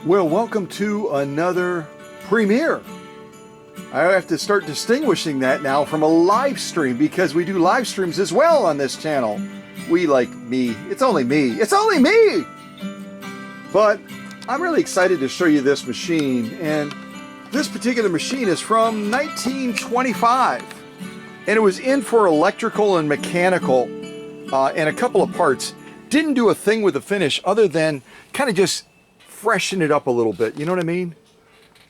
Well, welcome to another premiere. I have to start distinguishing that now from a live stream because we do live streams as well on this channel. We like me. It's only me. It's only me! But I'm really excited to show you this machine, and this particular machine is from 1925. And it was in for electrical and mechanical and a couple of parts. Didn't do a thing with the finish other than kind of just freshen it up a little bit. You know what I mean?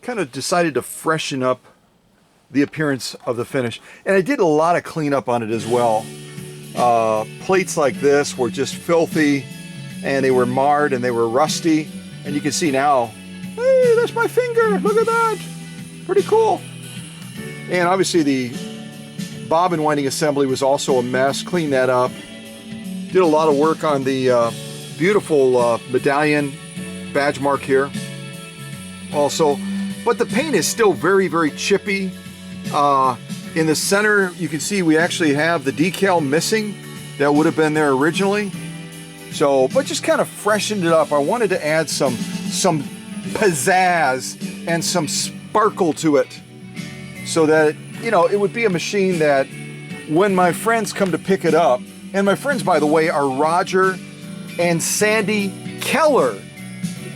Kind of decided to freshen up the appearance of the finish. And I did a lot of cleanup on it as well. Plates like this were just filthy and they were marred and they were rusty. And you can see now, hey, that's my finger. Look at that. Pretty cool. And obviously the bobbin winding assembly was also a mess. Cleaned that up. Did a lot of work on the beautiful medallion badge mark here also, but the paint is still very, very chippy. In the center you can see we actually have the decal missing that would have been there originally, so but just kind of freshened it up. I wanted to add some pizzazz and some sparkle to it so that, you know, it would be a machine that when my friends come to pick it up, and my friends, by the way, are Rodger and Sandy Keller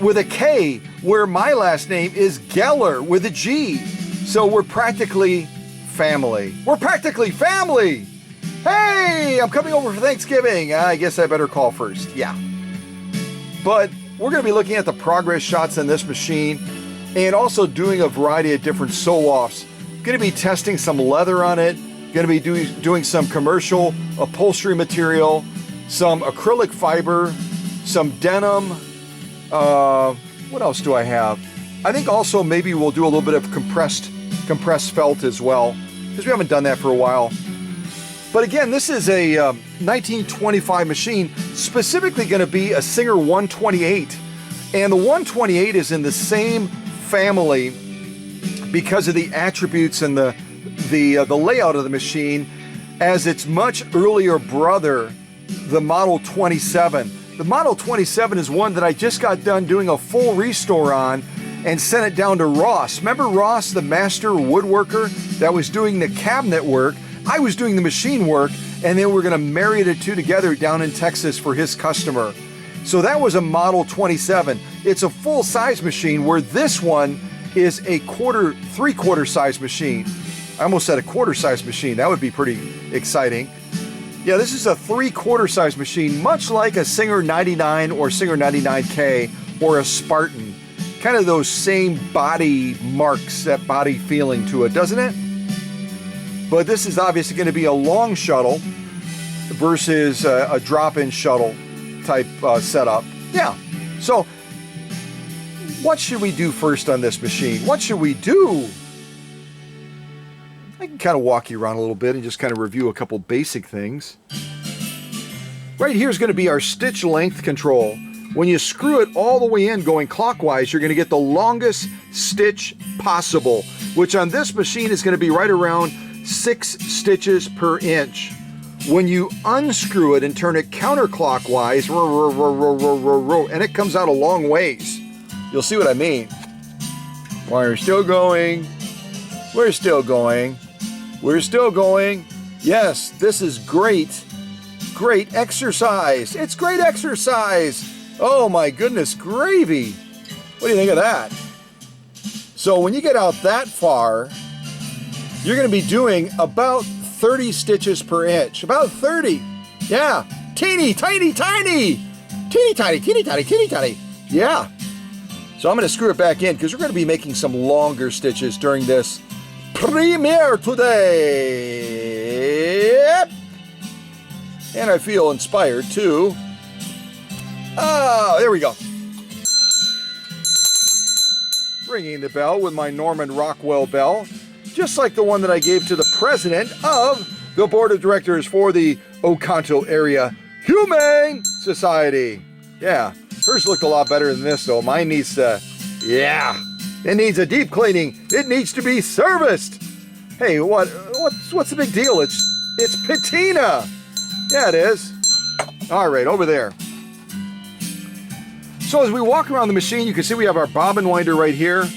with a K, where my last name is Geller with a G. So we're practically family. We're practically family. Hey, I'm coming over for Thanksgiving. I guess I better call first. Yeah. But we're going to be looking at the progress shots in this machine and also doing a variety of different sew-offs. Going to be testing some leather on it. Going to be doing some commercial upholstery material, some acrylic fiber, some denim. What else do I have? I think also maybe we'll do a little bit of compressed felt as well, because we haven't done that for a while. But again, this is a 1925 machine, specifically going to be a Singer 128. And the 128 is in the same family because of the attributes and the layout of the machine as its much earlier brother, the Model 27. The Model 27 is one that I just got done doing a full restore on and sent it down to Ross. Remember Ross, the master woodworker that was doing the cabinet work? I was doing the machine work, and then we're going to marry the two together down in Texas for his customer. So that was a Model 27. It's a full-size machine, where this one is a three-quarter size machine. I almost said a quarter-size machine. That would be pretty exciting. Yeah, this is a three-quarter size machine, much like a Singer 99 or Singer 99K or a Spartan. Kind of those same body marks, that body feeling to it, doesn't it? But this is obviously going to be a long shuttle versus a drop-in shuttle type setup. Yeah, so what should we do first on this machine? What should we do? I can kind of walk you around a little bit and just kind of review a couple basic things. Right here is going to be our stitch length control. When you screw it all the way in going clockwise, you're going to get the longest stitch possible, which on this machine is going to be right around 6 stitches per inch. When you unscrew it and turn it counterclockwise, and it comes out a long ways. You'll see what I mean. We're still going. We're still going. We're still going. Yes, this is great. Great exercise. It's great exercise. Oh my goodness gravy. What do you think of that? So when you get out that far, you're going to be doing about 30 stitches per inch. About 30. Yeah. Teeny, tiny, tiny. Teeny, tiny, teeny, tiny, teeny, tiny. Yeah. So I'm going to screw it back in because we're going to be making some longer stitches during this premiere today. And I feel inspired too. Oh, there we go. Ringing the bell with my Norman Rockwell bell, just like the one that I gave to the president of the board of directors for the Oconto Area Humane Society. Yeah, hers looked a lot better than this though. Mine needs to, yeah. It needs a deep cleaning. It needs to be serviced. Hey, what's the big deal? It's patina. Yeah, it is. All right, over there. So as we walk around the machine, you can see we have our bobbin winder right here.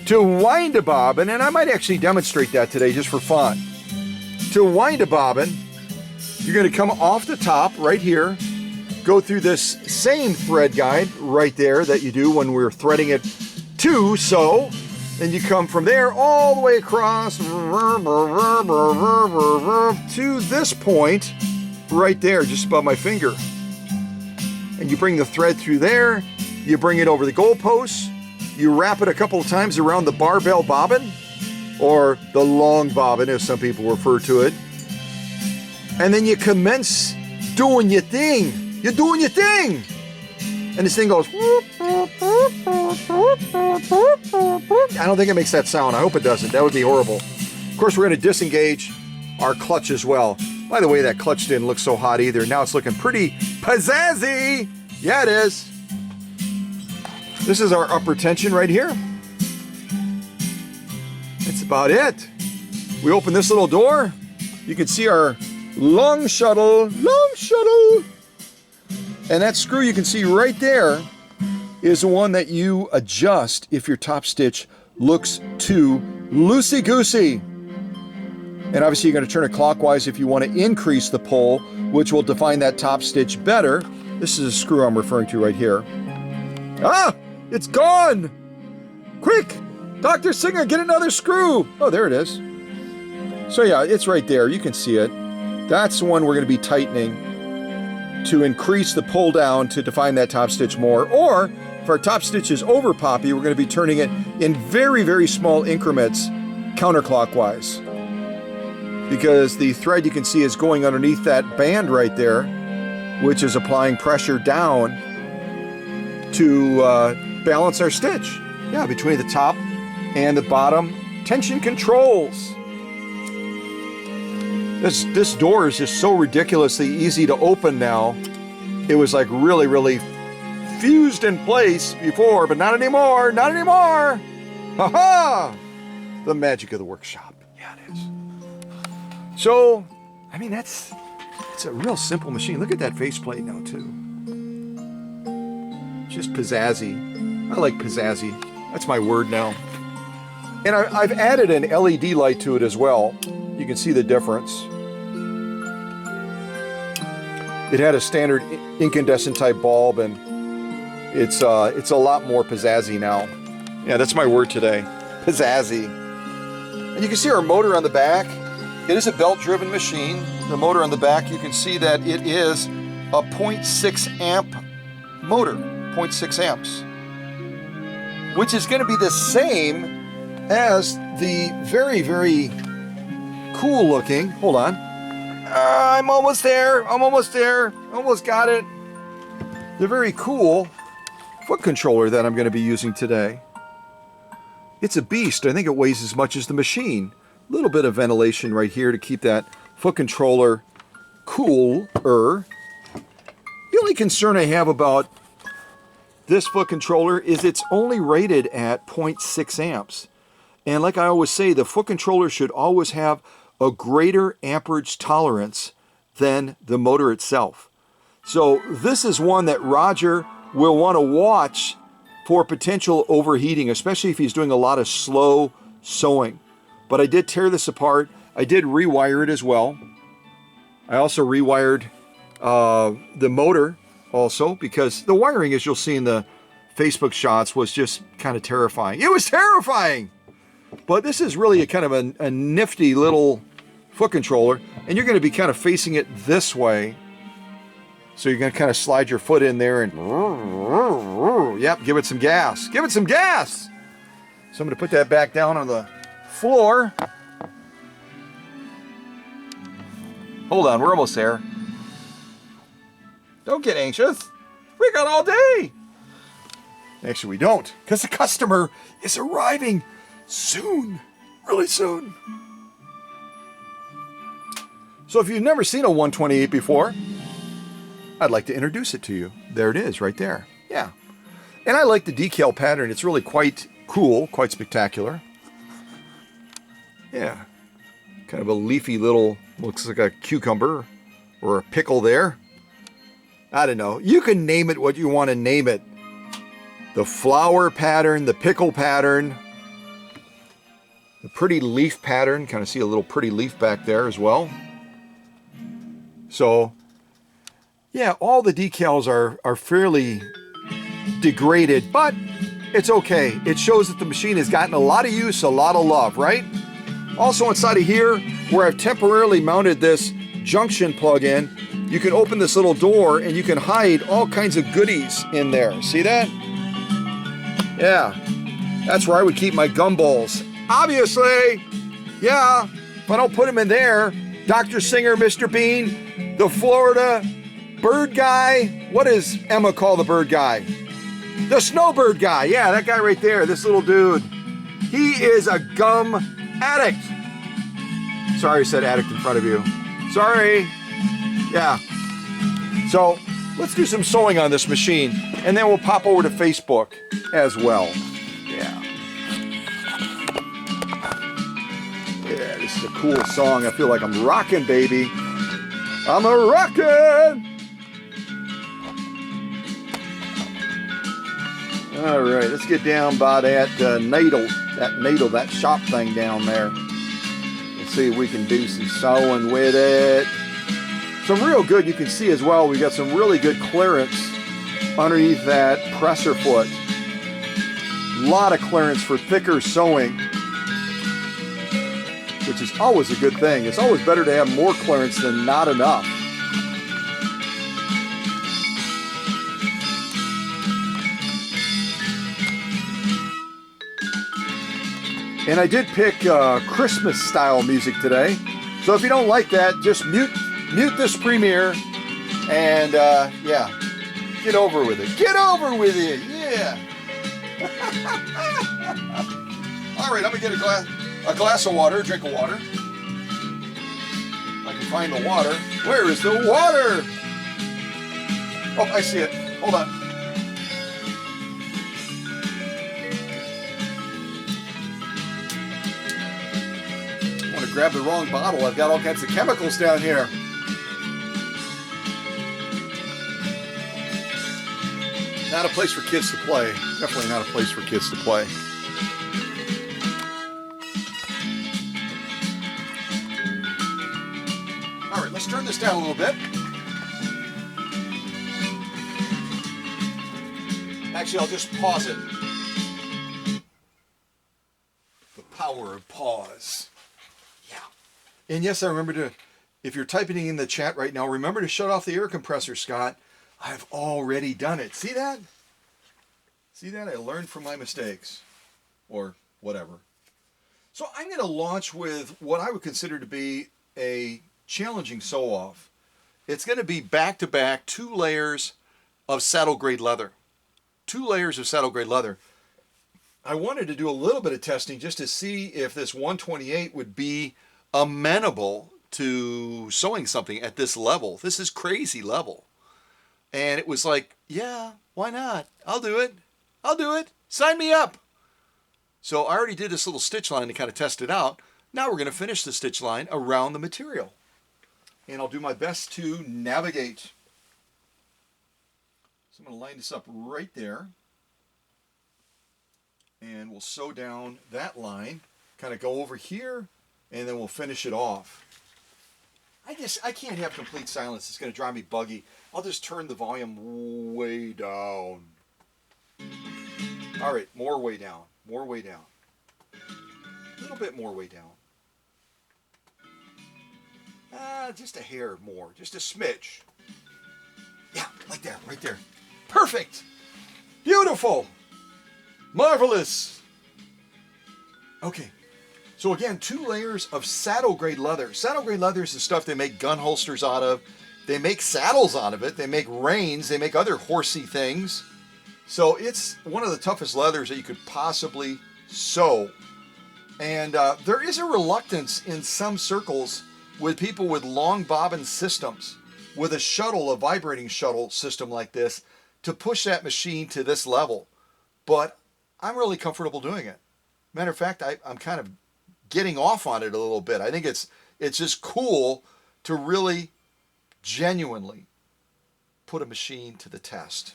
To wind a bobbin, and I might actually demonstrate that today just for fun. To wind a bobbin, you're going to come off the top right here, go through this same thread guide right there that you do when we're threading it to so. Then you come from there all the way across to this point right there, just above my finger. And you bring the thread through there, you bring it over the goalposts, you wrap it a couple of times around the barbell bobbin, or the long bobbin as some people refer to it. And then you commence doing your thing. You're doing your thing. And this thing goes. I don't think it makes that sound. I hope it doesn't. That would be horrible. Of course, we're going to disengage our clutch as well. By the way, that clutch didn't look so hot either. Now it's looking pretty pizzazzy. Yeah, it is. This is our upper tension right here. That's about it. We open this little door. You can see our long shuttle. And that screw you can see right there is the one that you adjust if your top stitch looks too loosey-goosey. And obviously you're going to turn it clockwise if you want to increase the pull, which will define that top stitch better. This is a screw I'm referring to right here. Ah! It's gone! Quick! Dr. Singer, get another screw! Oh, there it is. So yeah, it's right there. You can see it. That's the one we're going to be tightening to increase the pull down to define that top stitch more. Or if our top stitch is over poppy, we're going to be turning it in very, very small increments counterclockwise. Because the thread you can see is going underneath that band right there, which is applying pressure down to balance our stitch. Yeah, between the top and the bottom tension controls. This door is just so ridiculously easy to open now. It was like really, really fused in place before, but not anymore, not anymore. Ha-ha! The magic of the workshop. Yeah, it is. So, I mean, it's a real simple machine. Look at that faceplate now, too. Just pizzazzy. I like pizzazzy. That's my word now. And I've added an LED light to it as well. You can see the difference. It had a standard incandescent type bulb, and it's a lot more pizzazzy now. Yeah, that's my word today. Pizzazzy. And you can see our motor on the back. It is a belt-driven machine. The motor on the back, you can see that it is a 0.6 amp motor, 0.6 amps, which is going to be the same as the very, very cool looking, hold on, I'm almost there, almost got it, the very cool foot controller that I'm going to be using today. It's a beast. I think it weighs as much as the machine. A little bit of ventilation right here to keep that foot controller cooler. The only concern I have about this foot controller is it's only rated at 0.6 amps. And like I always say, the foot controller should always have a greater amperage tolerance than the motor itself. So this is one that Rodger will want to watch for potential overheating, especially if he's doing a lot of slow sewing. But I did tear this apart. I did rewire it as well. I also rewired the motor also, because the wiring, as you'll see in the Facebook shots, was just kind of terrifying. It was terrifying! But this is really a kind of a nifty little foot controller, and you're going to be kind of facing it this way. So you're going to kind of slide your foot in there and, yep, give it some gas. Give it some gas! So I'm going to put that back down on the floor. Hold on, we're almost there. Don't get anxious. We got all day. Actually, we don't, because the customer is arriving soon, really soon. So if you've never seen a 128 before, I'd like to introduce it to you. There it is, right there. Yeah. And I like the decal pattern. It's really quite cool, quite spectacular. Yeah. Kind of a leafy little, looks like a cucumber or a pickle there. I don't know. You can name it what you want to name it. the flower pattern, the pickle pattern, the pretty leaf pattern. Kind of see a little pretty leaf back there as well. So, yeah, all the decals are fairly degraded, but it's okay. It shows that the machine has gotten a lot of use, a lot of love, right? Also inside of here, where I've temporarily mounted this junction plug-in, you can open this little door and you can hide all kinds of goodies in there. See that? Yeah, that's where I would keep my gumballs. Obviously, yeah, if I don't put them in there, Dr. Singer, Mr. Bean, the Florida bird guy, what does Emma call the bird guy? The snowbird guy, yeah, that guy right there, this little dude. He is a gum addict. Sorry I said addict in front of you. Sorry. Yeah. So let's do some sewing on this machine and then we'll pop over to Facebook as well. Yeah. Yeah, this is a cool song. I feel like I'm rocking, baby. I'm a rockin'. All right, let's get down by that needle, that shop thing down there. Let's see if we can do some sewing with it. Some real good, you can see as well, we got some really good clearance underneath that presser foot. A lot of clearance for thicker sewing, which is always a good thing. It's always better to have more clearance than not enough. And I did pick Christmas style music today. So if you don't like that, just mute this premiere and yeah, get over with it. Get over with it, yeah. All right, I'm gonna get a glass of water, drink of water. I can find the water. Where is the water? Oh, I see it. Hold on. I want to grab the wrong bottle. I've got all kinds of chemicals down here. Not a place for kids to play. Definitely not a place for kids to play. All right, let's turn this down a little bit. Actually, I'll just pause it. The power of pause. Yeah. And yes, I remember to, if you're typing in the chat right now, remember to shut off the air compressor, Scott. I've already done it. See that? See that? I learned from my mistakes. Or whatever. So I'm going to launch with what I would consider to be a challenging sew-off. It's going to be back-to-back 2 layers of saddle-grade leather. 2 layers of saddle-grade leather. I wanted to do a little bit of testing just to see if this 128 would be amenable to sewing something at this level. This is crazy level. And it was like, yeah, why not? I'll do it. I'll do it. Sign me up. So I already did this little stitch line to kind of test it out. Now we're going to finish the stitch line around the material. And I'll do my best to navigate. So I'm going to line this up right there. And we'll sew down that line. Kind of go over here. And then we'll finish it off. I can't have complete silence. It's going to drive me buggy. I'll just turn the volume way down. All right, more way down. More way down. A little bit more way down. Just a hair more. Just a smidge. Yeah, like that, right there. Perfect. Beautiful. Marvelous. Okay. So again, 2 layers of saddle-grade leather. Saddle-grade leather is the stuff they make gun holsters out of. They make saddles out of it. They make reins. They make other horsey things. So it's one of the toughest leathers that you could possibly sew. And there is a reluctance in some circles with people with long bobbin systems, with a shuttle, a vibrating shuttle system like this, to push that machine to this level. But I'm really comfortable doing it. Matter of fact, I'm kind of getting off on it a little bit. I think it's just cool to really genuinely put a machine to the test.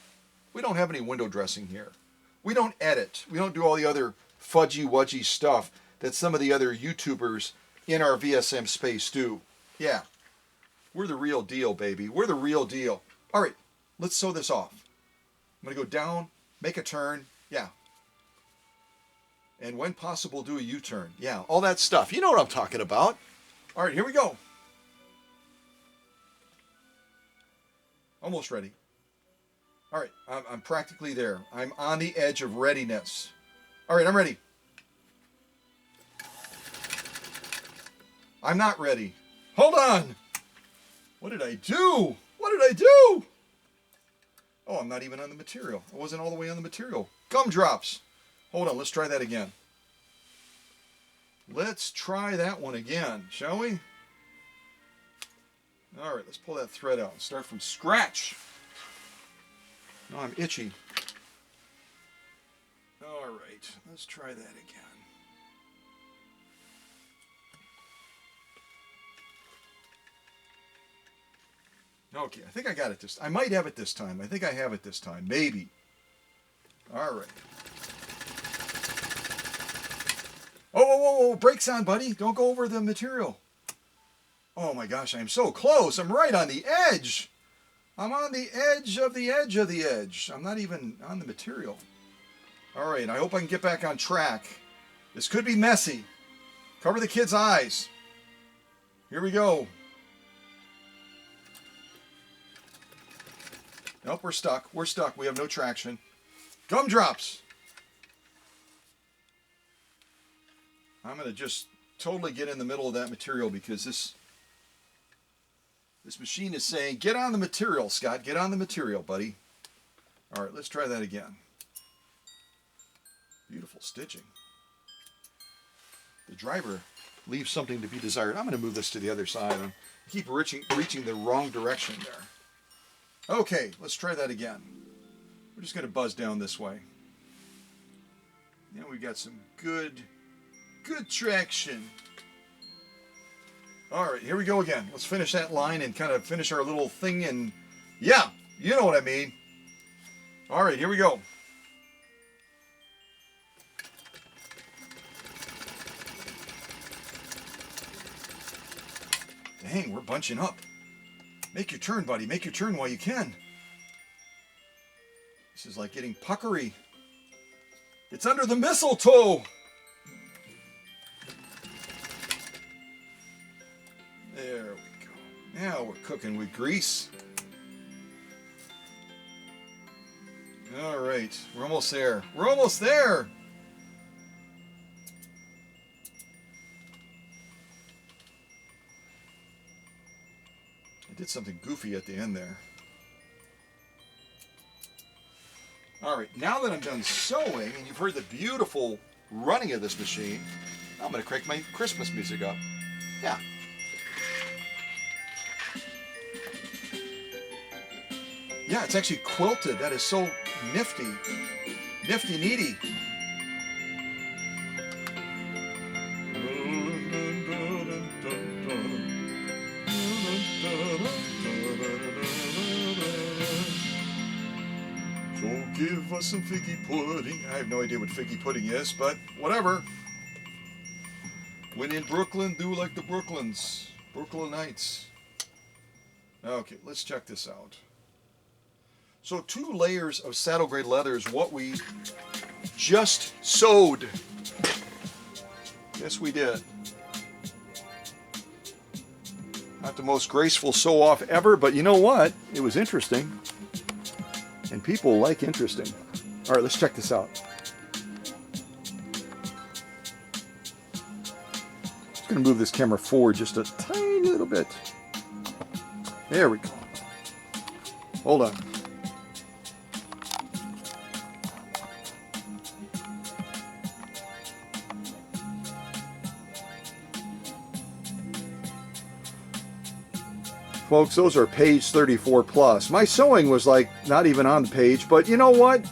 We don't have any window dressing here. We don't edit. We don't do all the other fudgy-wudgy stuff that some of the other YouTubers in our VSM space do. Yeah, we're the real deal, baby. We're the real deal. All right, let's sew this off. I'm going to go down, make a turn. Yeah. And when possible, do a U-turn. Yeah, all that stuff. You know what I'm talking about. All right, here we go. Almost ready. All right, I'm practically there. I'm on the edge of readiness. All right, I'm ready. I'm not ready. Hold on. What did I do? What did I do? Oh, I'm not even on the material. I wasn't all the way on the material. Gumdrops. Hold on, let's try that again. Let's try that one again, shall we? All right, let's pull that thread out and start from scratch. No, I'm itchy. All right, let's try that again. Okay, I think I got it this time. I might have it this time. I think I have it this time. Maybe. All right. Oh, whoa, whoa, whoa. Brakes on, buddy. Don't go over the material. Oh my gosh, I am so close. I'm right on the edge. I'm on the edge of the edge of the edge. I'm not even on the material. All right, I hope I can get back on track. This could be messy. Cover the kid's eyes. Here we go. Nope, we're stuck. We're stuck. We have no traction. Gumdrops. I'm going to just totally get in the middle of that material because this machine is saying, get on the material, Scott. Get on the material, buddy. All right, let's try that again. Beautiful stitching. The driver leaves something to be desired. I'm going to move this to the other side. I keep reaching the wrong direction there. Okay, let's try that again. We're just going to buzz down this way. Now we got some good traction. All right, here we go again. Let's finish that line and kind of finish our little thing. And yeah, you know what I mean. All right, here we go. Dang, we're bunching up. Make your turn, buddy. Make your turn while you can. This is like getting puckery. It's under the mistletoe. There we go. Now we're cooking with grease. All right, we're almost there. We're almost there. I did something goofy at the end there. All right, now that I'm done sewing and you've heard the beautiful running of this machine, I'm going to crank my Christmas music up. Yeah. Yeah, it's actually quilted. That is so nifty. Nifty neaty. So give us some figgy pudding. I have no idea what figgy pudding is, but whatever. When in Brooklyn, do like the Brooklynites. Okay, let's check this out. So 2 layers of saddle grade leather is what we just sewed. Yes, we did. Not the most graceful sew off ever, but you know what? It was interesting. And people like interesting. All right, let's check this out. Just going to move this camera forward just a tiny little bit. There we go. Hold on. Folks, those are page 34 plus. My sewing was like not even on the page, but you know what?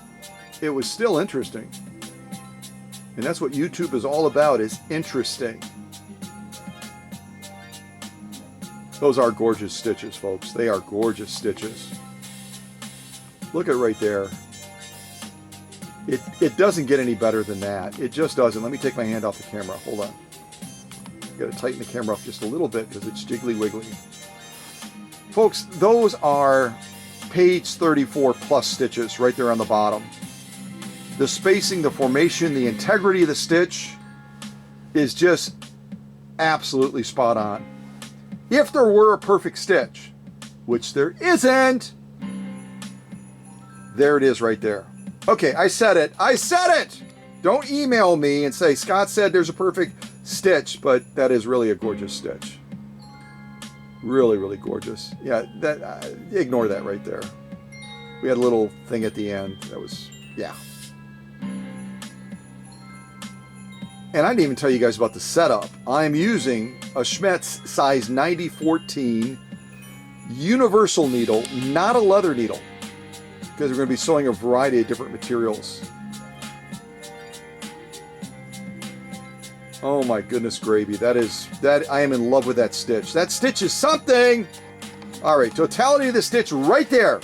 It was still interesting. And that's what YouTube is all about, is interesting. Those are gorgeous stitches, folks. They are gorgeous stitches. Look at right there. It doesn't get any better than that. It just doesn't. Let me take my hand off the camera. Hold on. Got to tighten the camera up just a little bit because it's jiggly wiggly. Folks, those are page 34 plus stitches right there on the bottom. The spacing, the formation, the integrity of the stitch is just absolutely spot on. If there were a perfect stitch, which there isn't, there it is right there. Okay, I said it. I said it! Don't email me and say, Scott said there's a perfect stitch, but that is really a gorgeous stitch. Really, really gorgeous. Yeah, that ignore that right there. We had a little thing at the end that was, yeah. And I didn't even tell you guys about the setup. I'm using a Schmetz size 9014 universal needle, not a leather needle, because we're going to be sewing a variety of different materials. Oh my goodness gravy. That I am in love with that stitch. That stitch is something. All right, totality of the stitch right there.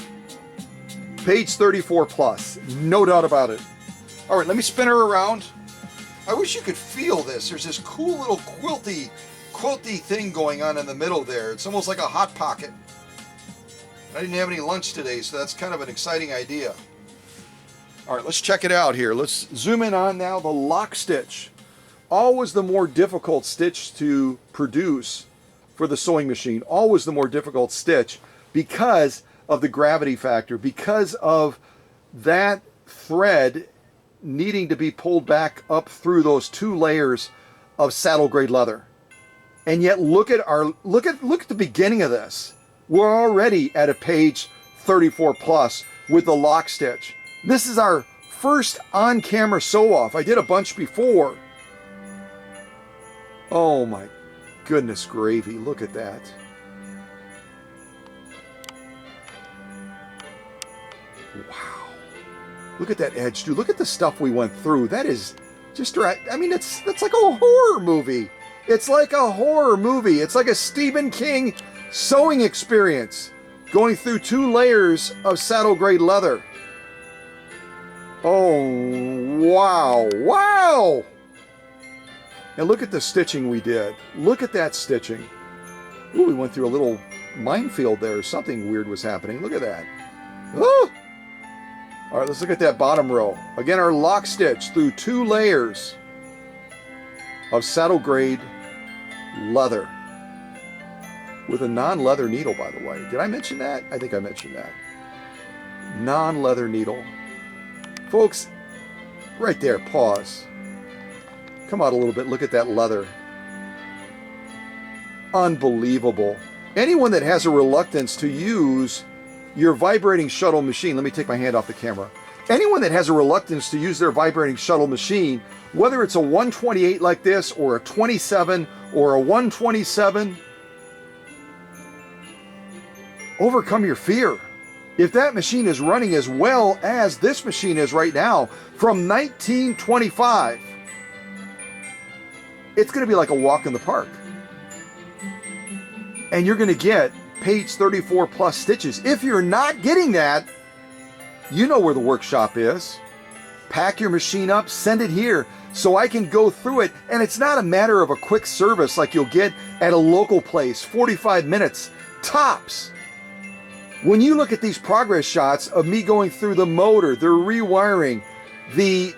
Page 34 plus, no doubt about it. All right, let me spin her around. I wish you could feel this. There's this cool little quilty thing going on in the middle there. It's almost like a hot pocket. I didn't have any lunch today, so that's kind of an exciting idea. All right, let's check it out here. Let's zoom in on now the lock stitch. Always the more difficult stitch to produce for the sewing machine. Always the more difficult stitch because of the gravity factor, because of that thread needing to be pulled back up through those 2 layers of saddle grade leather. And yet look at the beginning of this. We're already at a page 34 plus with the lock stitch. This is our first on-camera sew off. I did a bunch before. Oh my goodness gravy, look at that. Wow. Look at that edge, dude. Look at the stuff we went through. That is just, I mean, that's like a horror movie. It's like a horror movie. It's like a Stephen King sewing experience, going through 2 layers of saddle grade leather. Oh, wow. Wow. And look at the stitching we did. Look at that stitching. Ooh, we went through a little minefield there. Something weird was happening. Look at that. Ooh. All right, let's look at that bottom row. Again, our lock stitch through 2 layers of saddle grade leather with a non-leather needle, by the way. Did I mention that? I think I mentioned that. Non-leather needle. Folks, right there, pause. Come out a little bit, look at that leather. Unbelievable. Anyone that has a reluctance to use your vibrating shuttle machine, let me take my hand off the camera. Anyone that has a reluctance to use their vibrating shuttle machine, whether it's a 128 like this, or a 27, or a 127, overcome your fear. If that machine is running as well as this machine is right now, from 1925, it's going to be like a walk in the park. And you're going to get page 34 plus stitches. If you're not getting that, you know where the workshop is. Pack your machine up, send it here so I can go through it. And it's not a matter of a quick service like you'll get at a local place, 45 minutes, tops. When you look at these progress shots of me going through the motor, the rewiring, the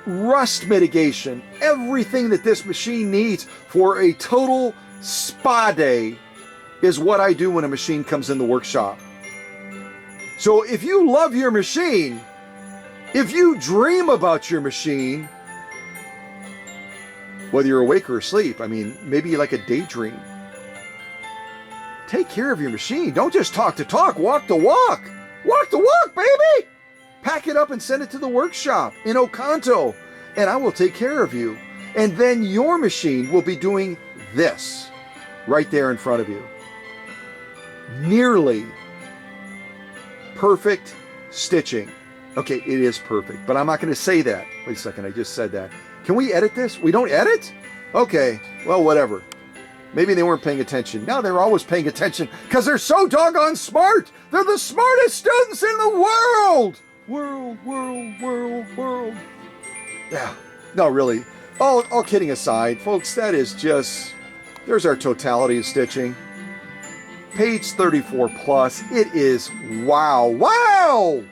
rust mitigation, everything that this machine needs for a total spa day is what I do when a machine comes in the workshop. So if you love your machine, if you dream about your machine, whether you're awake or asleep, I mean, maybe you like a daydream, take care of your machine. Don't just talk the talk, walk the walk. Walk the walk, baby! Pack it up and send it to the workshop in Oconto, and I will take care of you. And then your machine will be doing this right there in front of you. Nearly perfect stitching. Okay, it is perfect, but I'm not going to say that. Wait a second, I just said that. Can we edit this? We don't edit? Okay, well, whatever. Maybe they weren't paying attention. No, they're always paying attention because they're so doggone smart. They're the smartest students in the world. Whirl, whirl, whirl, whirl. Yeah, no, really. All kidding aside, folks, that is just, there's our totality of stitching. Page 34 plus. It is wow, wow!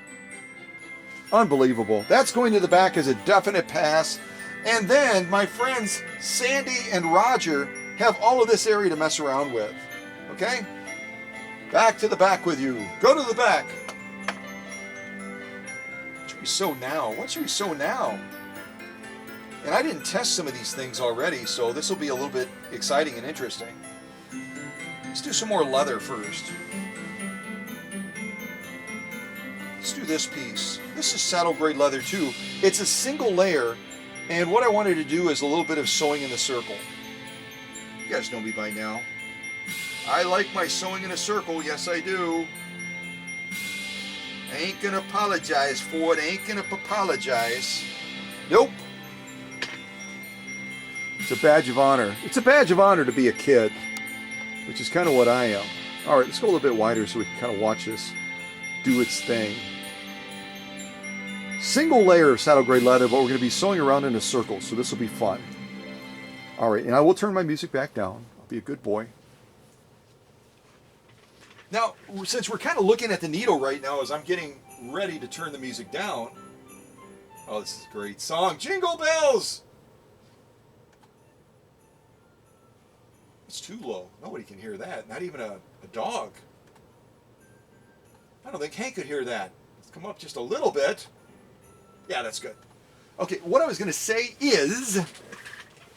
Unbelievable. That's going to the back as a definite pass. And then my friends Sandy and Rodger have all of this area to mess around with. Okay? Back to the back with you. Go to the back. What should we sew now? What should we sew now? And I didn't test some of these things already, so this will be a little bit exciting and interesting. Let's do some more leather first. Let's do this piece. This is saddle grade leather too. It's a single layer, and what I wanted to do is a little bit of sewing in the circle. You guys know me by now. I like my sewing in a circle, yes I do. I ain't gonna apologize for it, I ain't gonna apologize. Nope. It's a badge of honor. It's a badge of honor to be a kid, which is kind of what I am. All right, let's go a little bit wider so we can kind of watch this do its thing. Single layer of saddle grade leather, but we're going to be sewing around in a circle, so this will be fun. All right, and I will turn my music back down. I'll be a good boy. Now, since we're kind of looking at the needle right now as I'm getting ready to turn the music down. Oh, this is a great song. Jingle Bells! It's too low. Nobody can hear that. Not even a dog. I don't think Hank could hear that. Let's come up just a little bit. Yeah, that's good. Okay, what I was going to say is,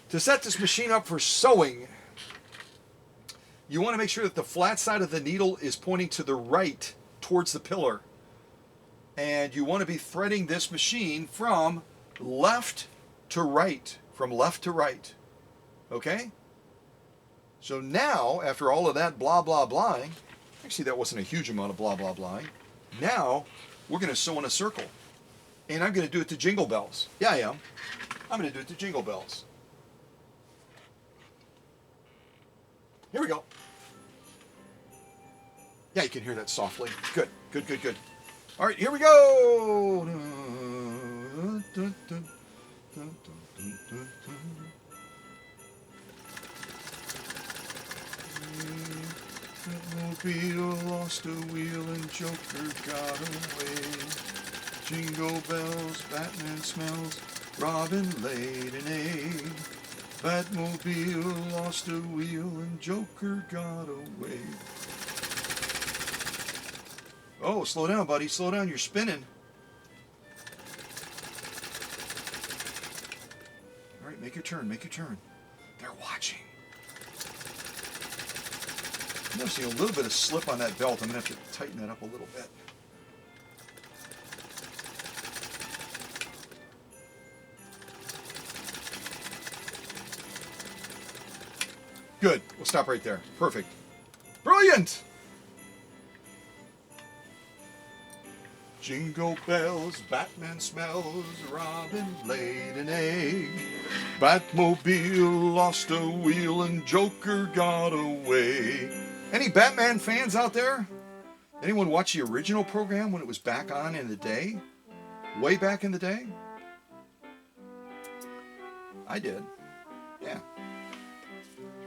to set this machine up for sewing, you want to make sure that the flat side of the needle is pointing to the right, towards the pillar. And you want to be threading this machine from left to right. From left to right. Okay? So now, after all of that blah, blah, blahing, actually that wasn't a huge amount of blah, blah, blahing. Now, we're going to sew in a circle. And I'm going to do it to Jingle Bells. Yeah, I am. I'm going to do it to Jingle Bells. Here we go. Yeah, you can hear that softly. Good, good, good, good. All right, here we go. Batmobile lost a wheel and Joker got away. Jingle bells, Batman smells, Robin laid an egg. Batmobile lost a wheel and Joker got away. Oh, slow down, buddy. Slow down. You're spinning. All right, make your turn. Make your turn. They're watching. I'm noticing a little bit of slip on that belt. I'm going to have to tighten that up a little bit. Good. We'll stop right there. Perfect. Brilliant! Jingle bells, Batman smells, Robin laid an egg. Batmobile lost a wheel and Joker got away. Any Batman fans out there? Anyone watch the original program when it was back on in the day? Way back in the day? I did. Yeah.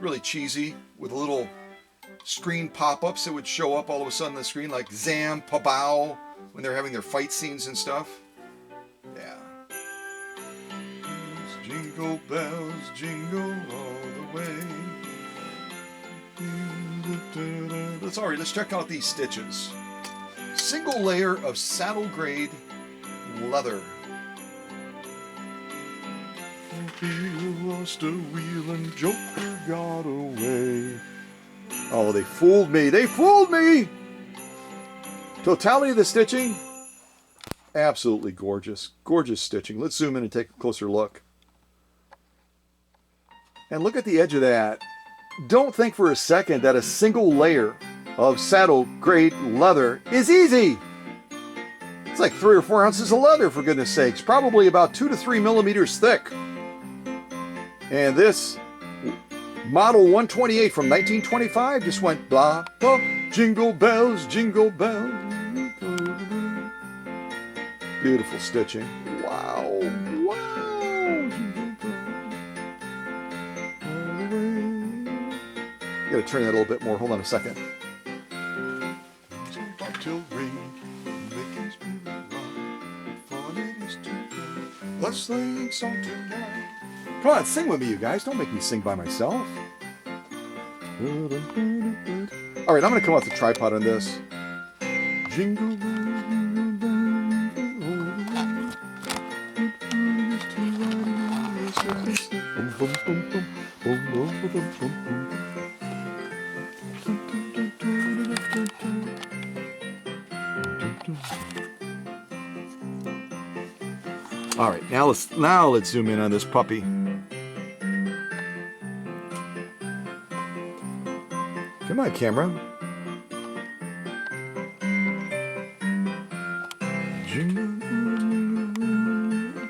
Really cheesy with little screen pop-ups that would show up all of a sudden on the screen like Zam, Pabow when they're having their fight scenes and stuff. Yeah. Jingle bells, jingle all the way. Let's check out these stitches. Single layer of saddle grade leather. Lost a wheel and Joker got away. Oh, they fooled me. They fooled me. Totality of the stitching, absolutely gorgeous. Gorgeous stitching. Let's zoom in and take a closer look. And look at the edge of that. Don't think for a second that a single layer of saddle grade leather is easy. It's like 3 or 4 ounces of leather, for goodness sakes. Probably about 2 to 3 millimeters thick. And this model 128 from 1925 just went blah, blah, jingle bells, jingle bells. Beautiful stitching. Wow. Wow. You gotta turn that a little bit more. Hold on a second. Let's sing song tonight. Come on, sing with me, you guys. Don't make me sing by myself. All right, I'm gonna come off the tripod on this. Jingle. All right, now let's zoom in on this puppy. Come on, camera.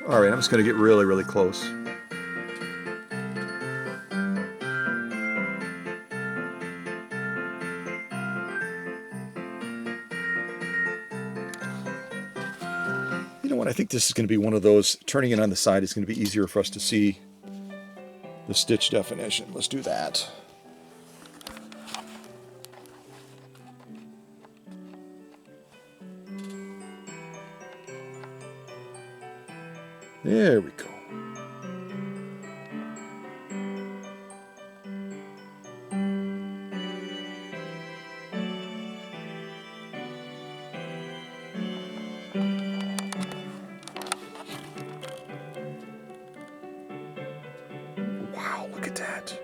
All right, I'm just going to get really, really close. You know what? I think this is going to be one of those, turning it on the side is going to be easier for us to see the stitch definition. Let's do that. There we go. Wow, look at that.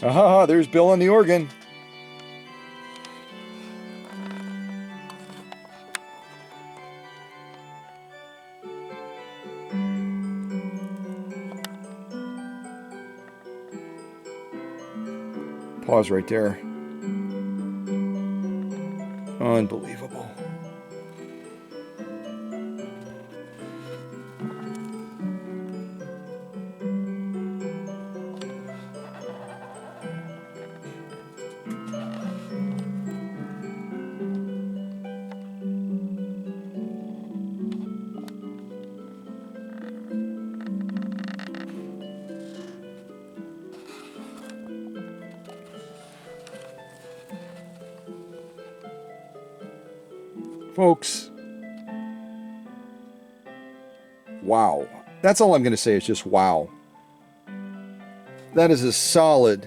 Aha, there's Bill on the organ. Pause right there. Unbelievable. Folks, wow. That's all I'm going to say is just wow. That is a solid.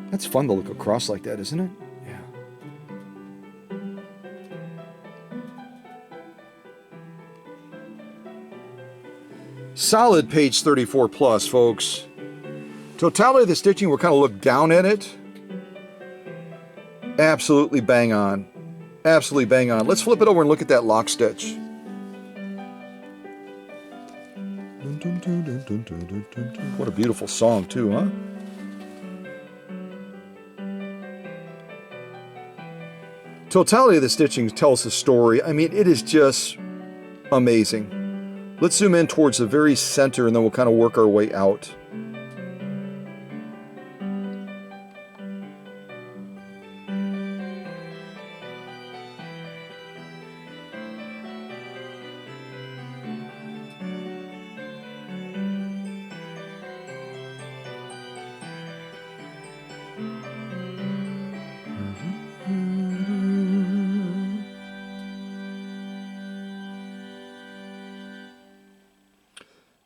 That's fun to look across like that, isn't it? Yeah. Solid page 34 plus, folks. Totality of the stitching, we'll kind of look down at it. Absolutely bang on. Absolutely bang on. Let's flip it over and look at that lock stitch. What a beautiful song too, huh? Totality of the stitching tells the story. I mean, it is just amazing. Let's zoom in towards the very center and then we'll kind of work our way out.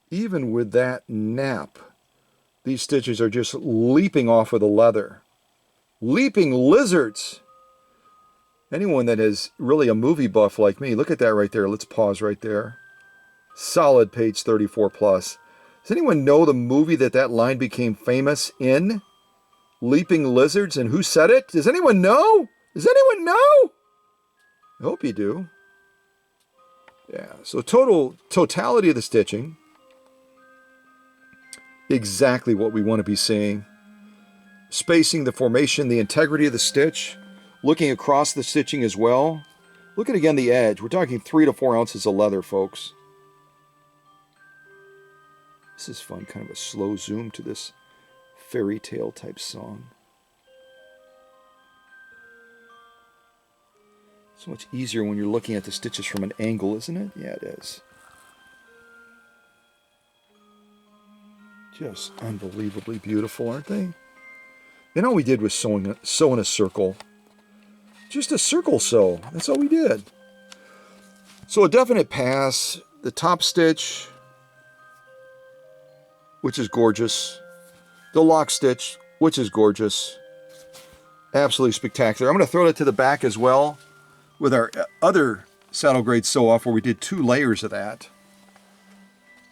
Even with that nap, these stitches are just leaping off of the leather. Leaping lizards! Anyone that is really a movie buff like me, look at that right there. Let's pause right there. Solid page 34 plus. Does anyone know the movie that line became famous in? Leaping lizards, and who said it? Does anyone know? Does anyone know? I hope you do. Yeah, so totality of the stitching. exactly what we want to be seeing. Spacing, the formation, the integrity of the stitch, looking across the stitching as well. Look at again the edge. We're talking 3 to 4 ounces of leather, folks. This is fun, kind of a slow zoom to this fairy tale type song. So much easier when you're looking at the stitches from an angle, isn't it? Yeah, it is. Just unbelievably beautiful, aren't they? And all we did was sew in a circle. Just a circle sew. That's all we did. So a definite pass. The top stitch, which is gorgeous. The lock stitch, which is gorgeous. Absolutely spectacular. I'm going to throw that to the back as well with our other saddle grade sew off where we did 2 layers of that.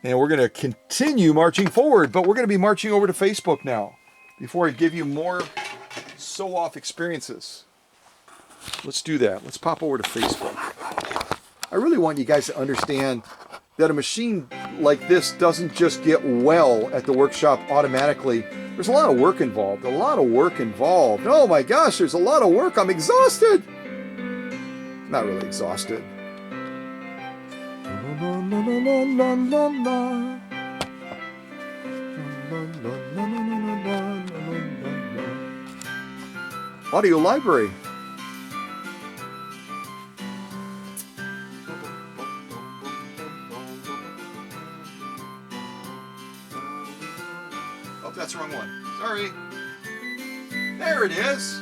And we're going to continue marching forward, but we're going to be marching over to Facebook now before I give you more sew off experiences. Let's do that. Let's pop over to Facebook. I really want you guys to understand that a machine like this doesn't just get well at the workshop automatically. There's a lot of work involved. Oh my gosh, there's a lot of work. I'm exhausted. Not really exhausted. Audio library. Oh, that's the wrong one. Sorry. There it is.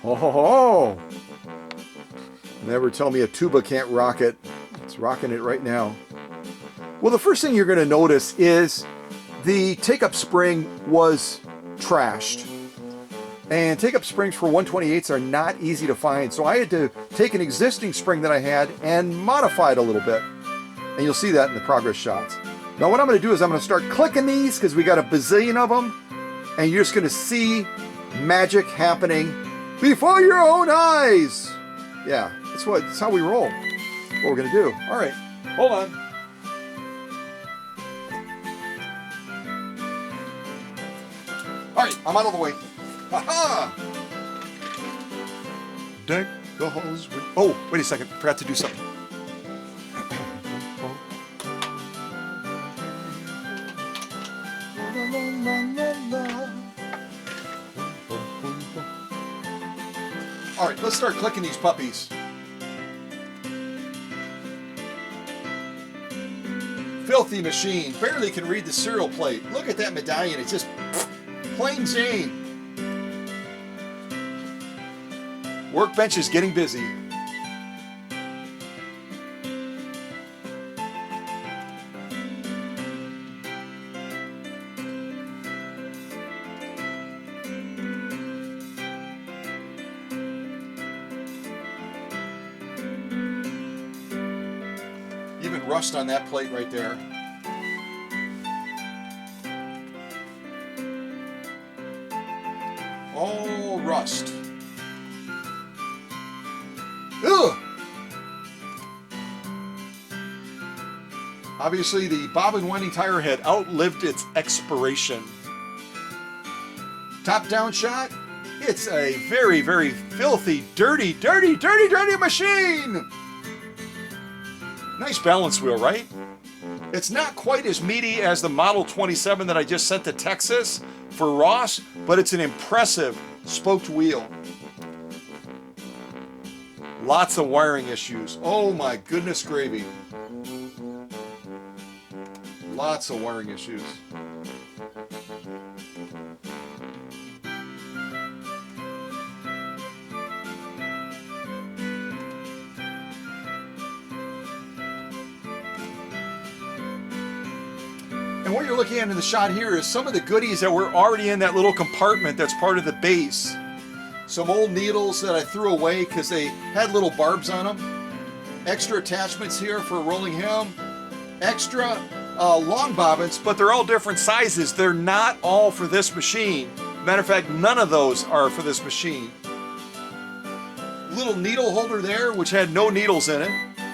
Oh, ho, ho. Never tell me a tuba can't rock it. It's rocking it right now. Well, the first thing you're going to notice is the take-up spring was trashed. And take-up springs for 128s are not easy to find. So I had to take an existing spring that I had and modify it a little bit. And you'll see that in the progress shots. Now what I'm going to do is I'm going to start clicking these because we got a bazillion of them. And you're just going to see magic happening before your own eyes. Yeah, that's how we roll. What we're going to do. All right, hold on. All right, I'm out of the way. Ha-ha! Deck the halls with... Oh, wait a second. Forgot to do something. All right, let's start clicking these puppies. Filthy machine. Barely can read the serial plate. Look at that medallion. It's just plain Jane. Workbench is getting busy. Even rust on that plate right there. All rust. Ugh! Obviously, the bobbin winding tire had outlived its expiration. Top-down shot. It's a very, very filthy, dirty machine! Nice balance wheel, right? It's not quite as meaty as the Model 27 that I just sent to Texas for Ross, but it's an impressive spoked wheel. Lots of wiring issues. Oh my goodness gravy. Lots of wiring issues. And what you're looking at in the shot here is some of the goodies that were already in that little compartment that's part of the base. Some old needles that I threw away because they had little barbs on them. Extra attachments here for a rolling hem. Extra long bobbins, but they're all different sizes. They're not all for this machine. Matter of fact, none of those are for this machine. little needle holder there, which had no needles in it.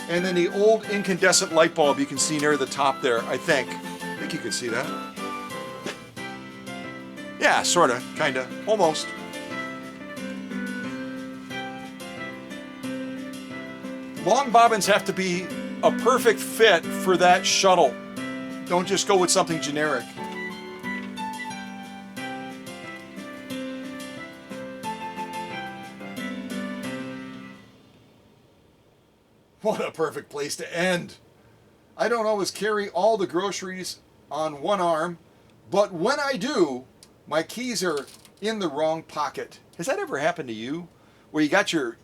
And then the old incandescent light bulb you can see near the top there, I think. I think you can see that. Yeah, sort of, kind of, almost. Long bobbins have to be a perfect fit for that shuttle. Don't just go with something generic. What a perfect place to end. I don't always carry all the groceries on one arm, but when I do, my keys are in the wrong pocket. Has that ever happened to you? Where you got your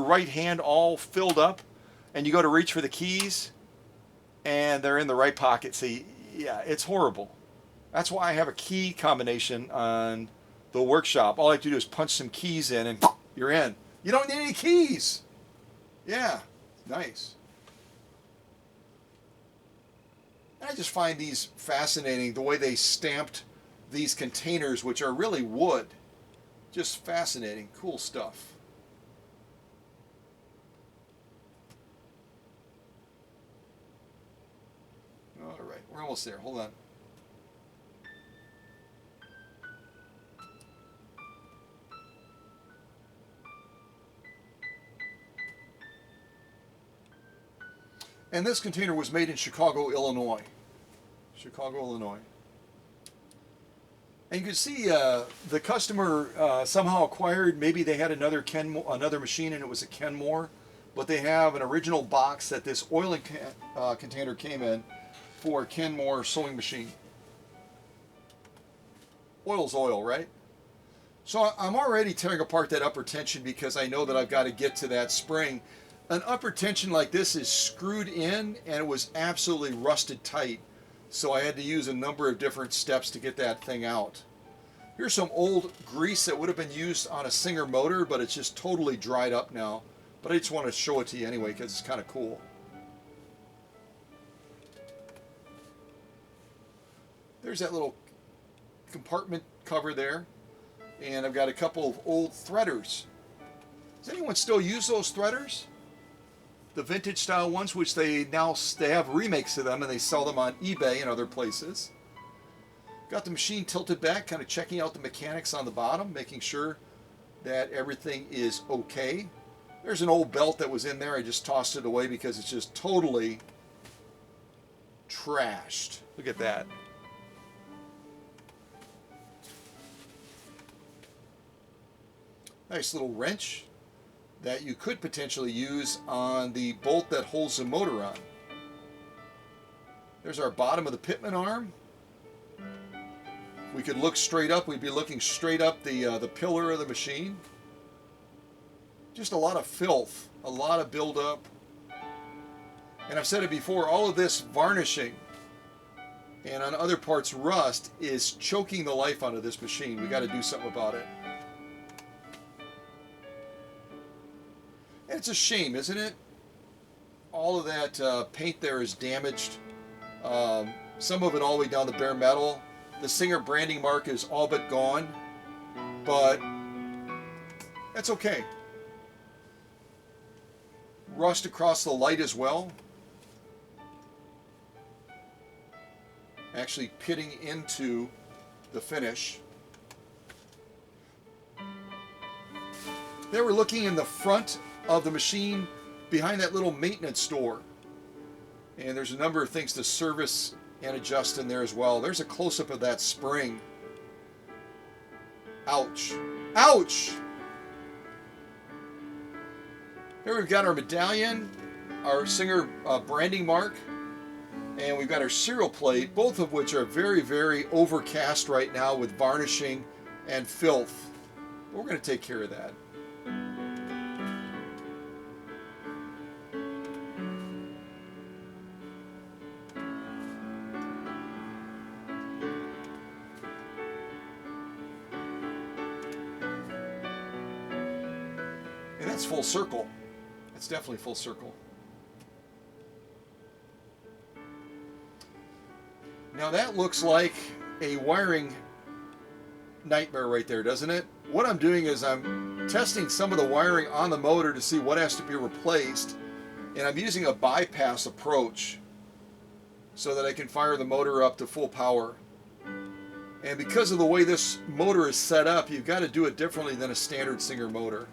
right hand all filled up and you go to reach for the keys and they're in the right pocket. See, yeah, it's horrible. That's why I have a key combination on the workshop. All I have to do is punch some keys in and you're in. You don't need any keys. Yeah, nice. And I just find these fascinating, the way they stamped these containers, which are really wood. Just fascinating, cool stuff. All right, we're almost there. Hold on. And this container was made in Chicago, Illinois. Chicago, Illinois. And you can see the customer somehow acquired, maybe they had another machine and it was a Kenmore, but they have an original box that this oiling container came in for a Kenmore sewing machine. Oil's oil, right? So I'm already tearing apart that upper tension because I know that I've got to get to that spring. An upper tension like this is screwed in and it was absolutely rusted tight. So I had to use a number of different steps to get that thing out. Here's some old grease that would have been used on a Singer motor, but it's just totally dried up now. But I just want to show it to you anyway because it's kind of cool. There's that little compartment cover there. And I've got a couple of old threaders. Does anyone still use those threaders? The vintage style ones, which they have remakes of them and they sell them on eBay and other places. Got the machine tilted back, kind of checking out the mechanics on the bottom, making sure that everything is okay. There's an old belt that was in there. I just tossed it away because it's just totally trashed. Look at that. Nice little wrench that you could potentially use on the bolt that holds the motor on. There's our bottom of the pitman arm. If we could look straight up, we'd be looking straight up the pillar of the machine. Just a lot of filth, a lot of buildup. And I've said it before, all of this varnishing and on other parts rust is choking the life out of this machine. We got to do something about it. And it's a shame, isn't it? All of that paint there is damaged. Some of it all the way down the bare metal. The Singer branding mark is all but gone. But that's okay. Rust across the light as well. Actually pitting into the finish. They were looking in the front of the machine behind that little maintenance door. And there's a number of things to service and adjust in there as well. There's a close-up of that spring. Ouch. Ouch! Here we've got our medallion, our Singer branding mark, and we've got our serial plate, both of which are very, very overcast right now with varnishing and filth. But we're going to take care of that. And that's full circle. That's definitely full circle. Now that looks like a wiring nightmare right there, doesn't it? what I'm doing is I'm testing some of the wiring on the motor to see what has to be replaced, and I'm using a bypass approach so that I can fire the motor up to full power. And because of the way this motor is set up, you've got to do it differently than a standard Singer motor.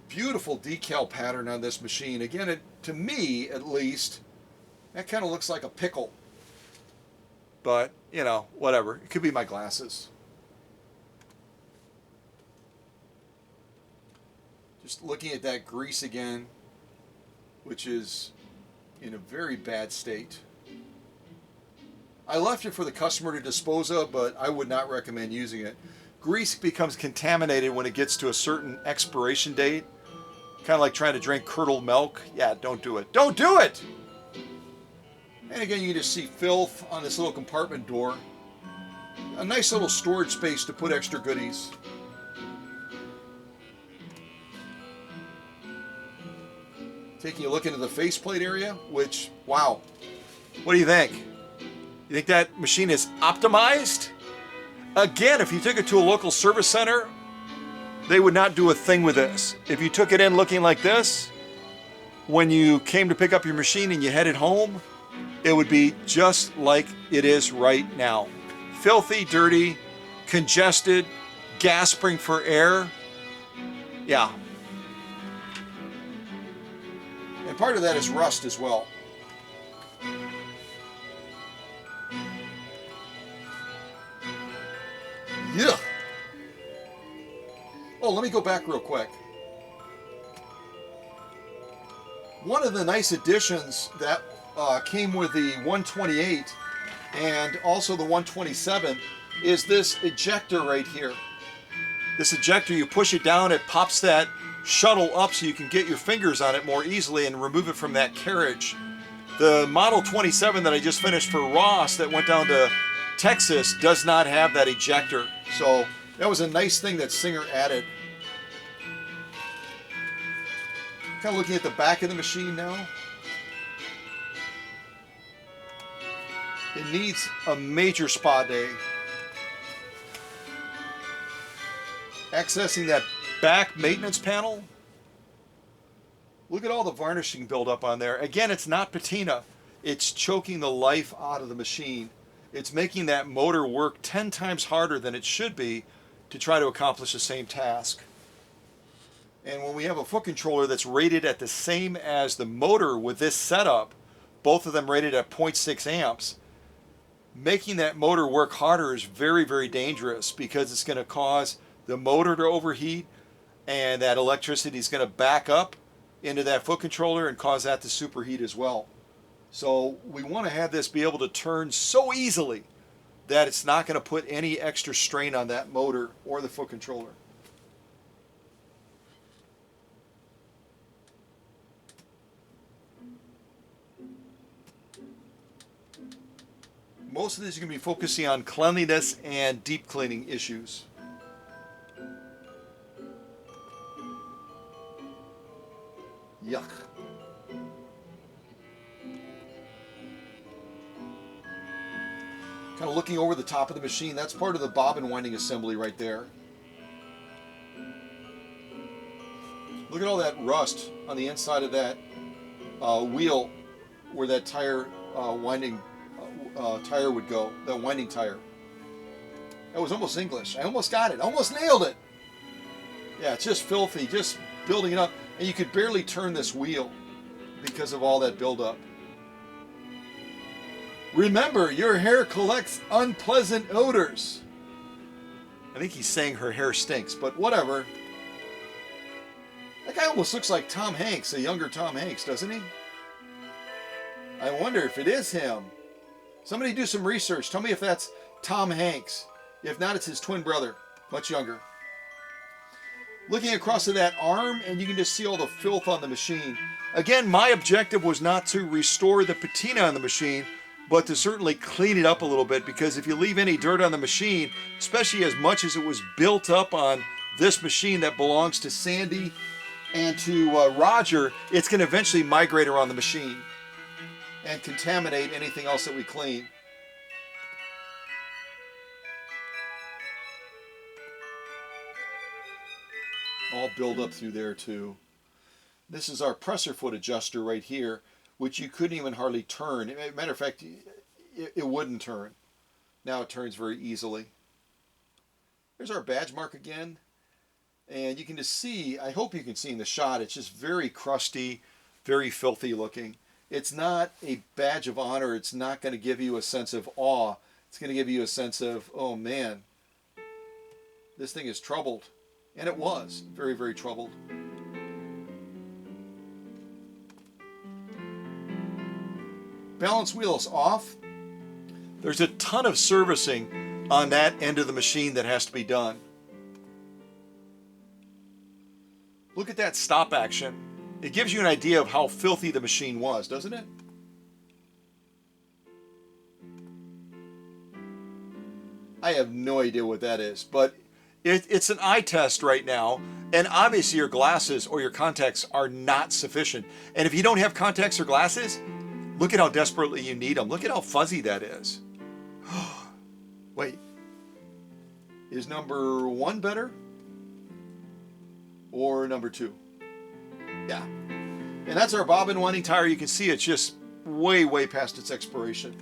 Beautiful decal pattern on this machine. Again, to me at least, that kind of looks like a pickle. But, you know, whatever. It could be my glasses. Just looking at that grease again, which is in a very bad state. I left it for the customer to dispose of, but I would not recommend using it. Grease becomes contaminated when it gets to a certain expiration date. Kind of like trying to drink curdled milk. Yeah, don't do it. Don't do it! And again, you can just see filth on this little compartment door. A nice little storage space to put extra goodies. Taking a look into the faceplate area, which, wow. What do you think? You think that machine is optimized? Again, if you took it to a local service center, they would not do a thing with this. If you took it in looking like this, when you came to pick up your machine and you headed home, it would be just like it is right now. Filthy, dirty, congested, gasping for air. Yeah. And part of that is rust as well. Yeah. Oh, let me go back real quick. One of the nice additions that came with the 128 and also the 127 is this ejector right here. This ejector, you push it down, it pops that shuttle up so you can get your fingers on it more easily and remove it from that carriage. The Model 27 that I just finished for Ross that went down to Texas does not have that ejector. So that was a nice thing that Singer added. Kind of looking at the back of the machine now. It needs a major spa day. Accessing that back maintenance panel. Look at all the varnishing buildup on there. Again, it's not patina. It's choking the life out of the machine. It's making that motor work 10 times harder than it should be to try to accomplish the same task. And when we have a foot controller that's rated at the same as the motor with this setup, both of them rated at 0.6 amps, making that motor work harder is very, very dangerous because it's going to cause the motor to overheat and that electricity is going to back up into that foot controller and cause that to superheat as well. So we want to have this be able to turn so easily that it's not going to put any extra strain on that motor or the foot controller. Most of these are going to be focusing on cleanliness and deep cleaning issues. Yuck. Kind of looking over the top of the machine, that's part of the bobbin winding assembly right there. Look at all that rust on the inside of that wheel where that tire winding tire would go, that winding tire. That was almost English. I almost got it. Almost nailed it. Yeah, it's just filthy, just building it up. And you could barely turn this wheel because of all that buildup. Remember, your hair collects unpleasant odors. I think he's saying her hair stinks, but whatever. That guy almost looks like Tom Hanks, a younger Tom Hanks, doesn't he? I wonder if it is him. Somebody do some research. Tell me if that's Tom Hanks. If not, it's his twin brother, much younger. Looking across to that arm, and you can just see all the filth on the machine. Again, my objective was not to restore the patina on the machine, but to certainly clean it up a little bit, because if you leave any dirt on the machine, especially as much as it was built up on this machine that belongs to Sandy and to Rodger, it's going to eventually migrate around the machine and contaminate anything else that we clean. all build up through there too. This is our presser foot adjuster right here, which you couldn't even hardly turn. Matter of fact, it wouldn't turn. Now it turns very easily. There's our badge mark again. And you can just see, I hope you can see in the shot, it's just very crusty, very filthy looking. It's not a badge of honor. It's not going to give you a sense of awe. It's going to give you a sense of, oh man, this thing is troubled. And it was very, very troubled. Balance wheel is off. There's a ton of servicing on that end of the machine that has to be done. Look at that stop action. It gives you an idea of how filthy the machine was, doesn't it? I have no idea what that is, but it's an eye test right now, and obviously your glasses or your contacts are not sufficient. And if you don't have contacts or glasses, look at how desperately you need them. Look at how fuzzy that is. Wait, is number 1 better? Or number 2? Yeah. And that's our bobbin winding tire. You can see it's just way, way past its expiration.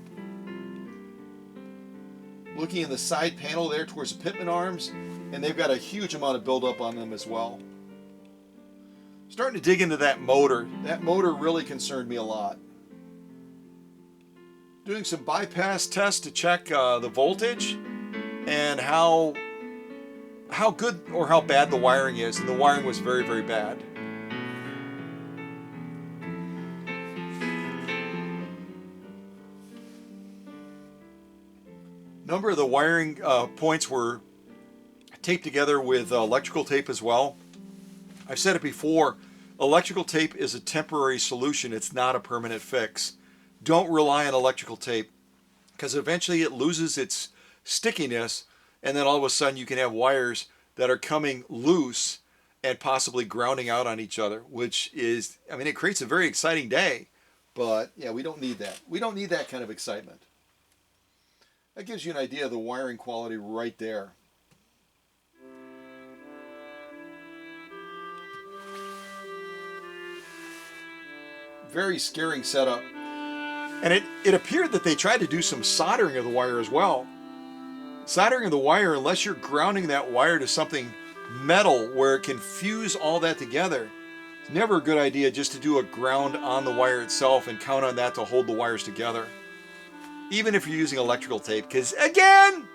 Looking in the side panel there towards the pitman arms, and they've got a huge amount of buildup on them as well. Starting to dig into that motor. That motor really concerned me a lot. Doing some bypass tests to check the voltage and how good or how bad the wiring is, and the wiring was very, very bad. Number of the wiring points were taped together with electrical tape as well. I've said it before, electrical tape is a temporary solution. It's not a permanent fix. Don't rely on electrical tape, because eventually it loses its stickiness, and then all of a sudden you can have wires that are coming loose and possibly grounding out on each other, which is, I mean, it creates a very exciting day, but yeah, we don't need that. We don't need that kind of excitement. That gives you an idea of the wiring quality right there. Very scaring setup. And it appeared that they tried to do some soldering of the wire as well. Soldering of the wire, unless you're grounding that wire to something metal where it can fuse all that together, it's never a good idea just to do a ground on the wire itself and count on that to hold the wires together. Even if you're using electrical tape, because again,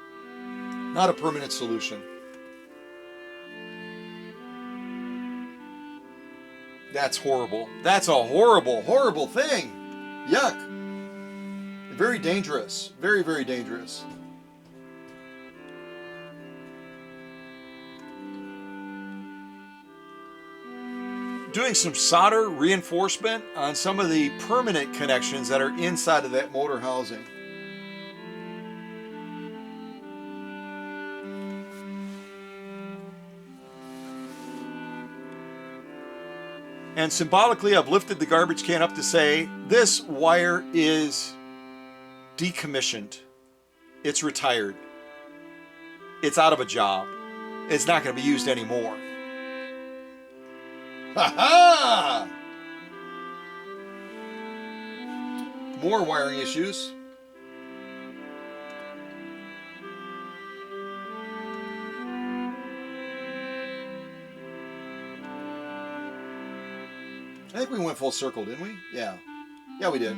not a permanent solution. That's horrible. That's a horrible, horrible thing. Yuck. Very dangerous. Very, very dangerous. Doing some solder reinforcement on some of the permanent connections that are inside of that motor housing. And symbolically, I've lifted the garbage can up to say, this wire is decommissioned. It's retired. It's out of a job. It's not going to be used anymore. Ha ha! More wiring issues. I think we went full circle, didn't we? Yeah. Yeah, we did.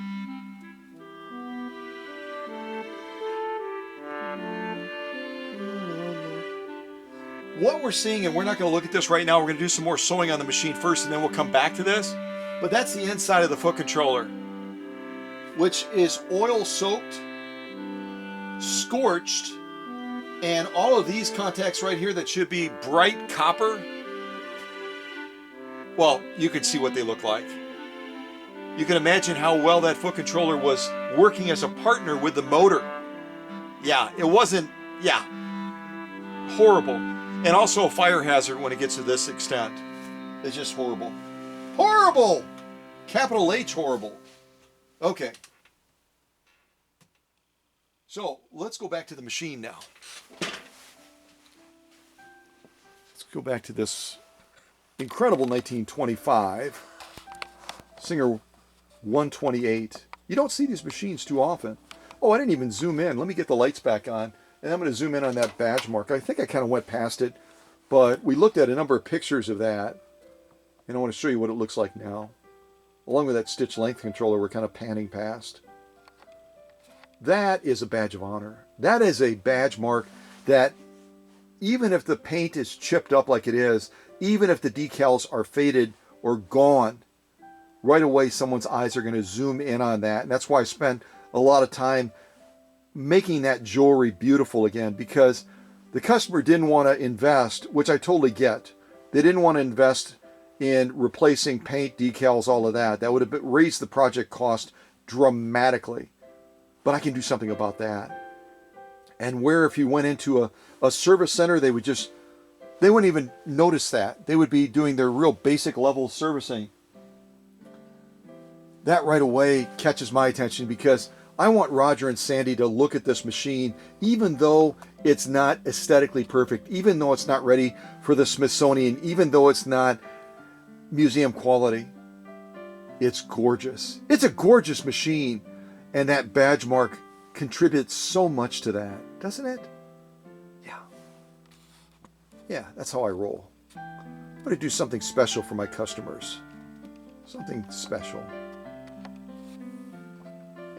What we're seeing, and we're not going to look at this right now, we're going to do some more sewing on the machine first, and then we'll come back to this. But that's the inside of the foot controller, which is oil-soaked, scorched, and all of these contacts right here that should be bright copper, well, you can see what they look like. You can imagine how well that foot controller was working as a partner with the motor. Yeah, it wasn't, yeah, horrible. And also a fire hazard when it gets to this extent. It's just horrible. Horrible! Capital H horrible. Okay. So, let's go back to the machine now. Let's go back to this incredible 1925 Singer 128. You don't see these machines too often. Oh, I didn't even zoom in. Let me get the lights back on. And I'm going to zoom in on that badge mark. I think I kind of went past it, but we looked at a number of pictures of that. And I want to show you what it looks like now. Along with that stitch length controller we're kind of panning past. That is a badge of honor. That is a badge mark that even if the paint is chipped up like it is, even if the decals are faded or gone, right away someone's eyes are going to zoom in on that. And that's why I spent a lot of time making that jewelry beautiful again, because the customer didn't want to invest, which I totally get. They didn't want to invest in replacing paint, decals, all of that. That would have raised the project cost dramatically. But I can do something about that. And where if you went into a service center, they wouldn't even notice that. They would be doing their real basic level servicing. That right away catches my attention, because I want Rodger and Sandy to look at this machine, even though it's not aesthetically perfect, even though it's not ready for the Smithsonian, even though it's not museum quality. It's gorgeous. It's a gorgeous machine. And that badge mark contributes so much to that, doesn't it? Yeah. Yeah, that's how I roll. I'm going to do something special for my customers. Something special.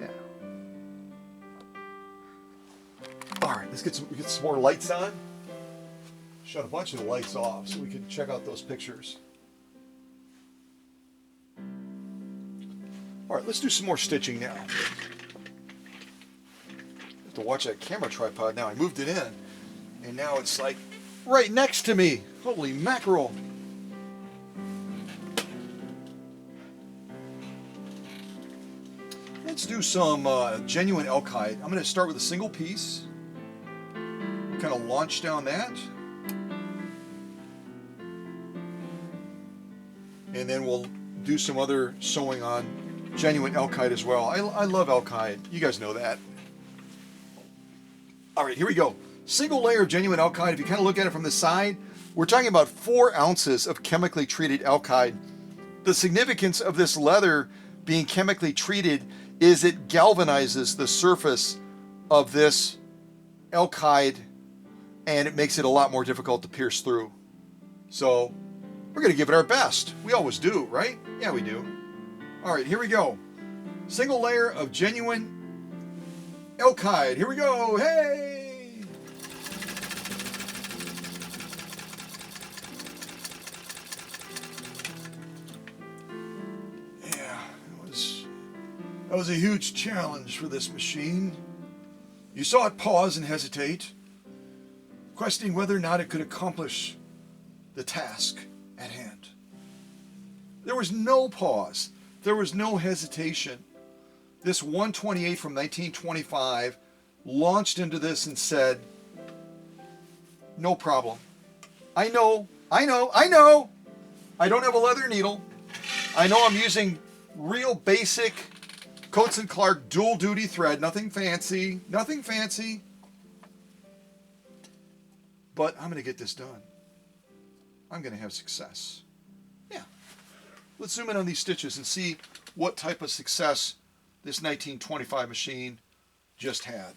Yeah. All right, let's get some more lights on. Shut a bunch of the lights off so we can check out those pictures. All right, let's do some more stitching now. I have to watch that camera tripod now. I moved it in, and now it's like right next to me. Holy mackerel. Let's do some genuine elk hide. I'm going to start with a single piece. Kind of launch down that. And then we'll do some other sewing on genuine elk hide as well. I love elk hide. You guys know that. All right, here we go. Single layer of genuine elk hide. If you kind of look at it from the side, we're talking about 4 ounces of chemically treated elk hide. The significance of this leather being chemically treated is it galvanizes the surface of this elk hide, and it makes it a lot more difficult to pierce through. So we're going to give it our best. We always do, right? Yeah, we do. All right, here we go. Single layer of genuine elk hide. Here we go. Hey! Yeah, that was a huge challenge for this machine. You saw it pause and hesitate, questioning whether or not it could accomplish the task at hand. There was no pause. There was no hesitation. This 128 from 1925 launched into this and said, no problem. I know. I don't have a leather needle. I know I'm using real basic Coates & Clark dual duty thread. Nothing fancy. But I'm going to get this done. I'm going to have success. Yeah. Let's zoom in on these stitches and see what type of success this 1925 machine just had.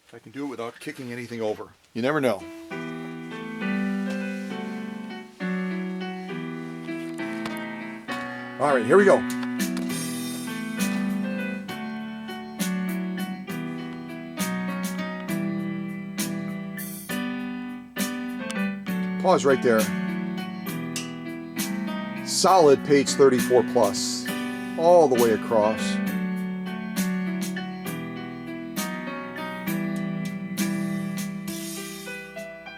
If I can do it without kicking anything over. You never know. All right, here we go. Pause right there. Solid page 34 plus, all the way across.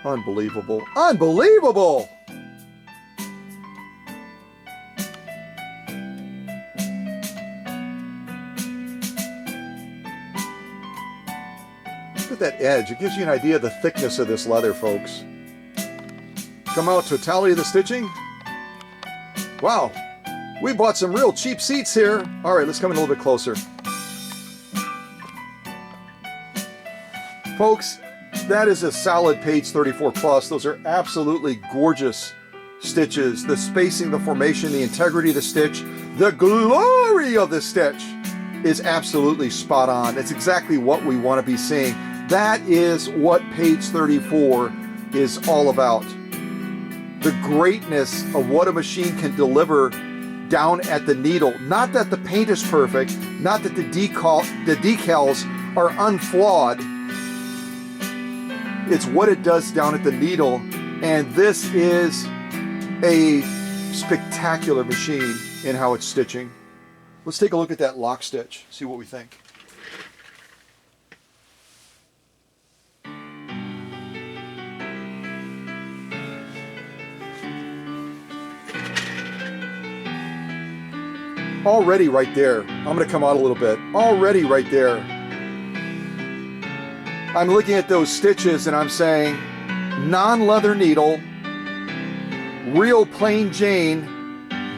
Unbelievable. Unbelievable! Look at that edge. It gives you an idea of the thickness of this leather, folks. Come out, totality of the stitching. Wow, we bought some real cheap seats here. All right, let's come in a little bit closer. Folks, that is a solid page 34 plus. Those are absolutely gorgeous stitches. The spacing, the formation, the integrity of the stitch, the glory of the stitch is absolutely spot on. It's exactly what we want to be seeing. That is what page 34 is all about. The greatness of what a machine can deliver down at the needle. Not that the paint is perfect, not that the decals are unflawed. It's what it does down at the needle, and this is a spectacular machine in how it's stitching. Let's take a look at that lock stitch, see what we think. Already right there, I'm going to come out a little bit. Already right there, I'm looking at those stitches and I'm saying, non-leather needle, real plain Jane,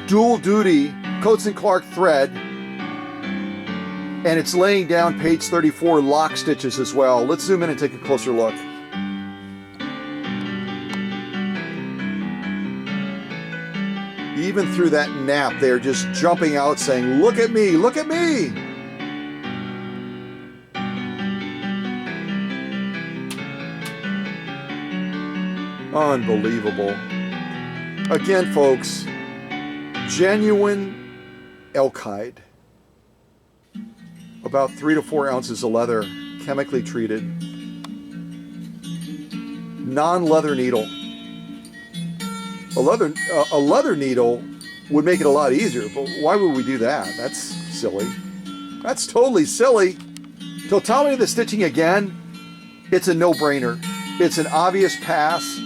dual duty, Coats & Clark thread, and it's laying down page 34 lock stitches as well. Let's zoom in and take a closer look. Even through that nap, they're just jumping out saying, look at me, look at me. Unbelievable. Again, folks, genuine elk hide. About 3 to 4 ounces of leather, chemically treated. Non-leather needle. A leather needle would make it a lot easier, but why would we do that? That's silly. That's totally silly. Totality of the stitching, again, it's a no-brainer. It's an obvious pass.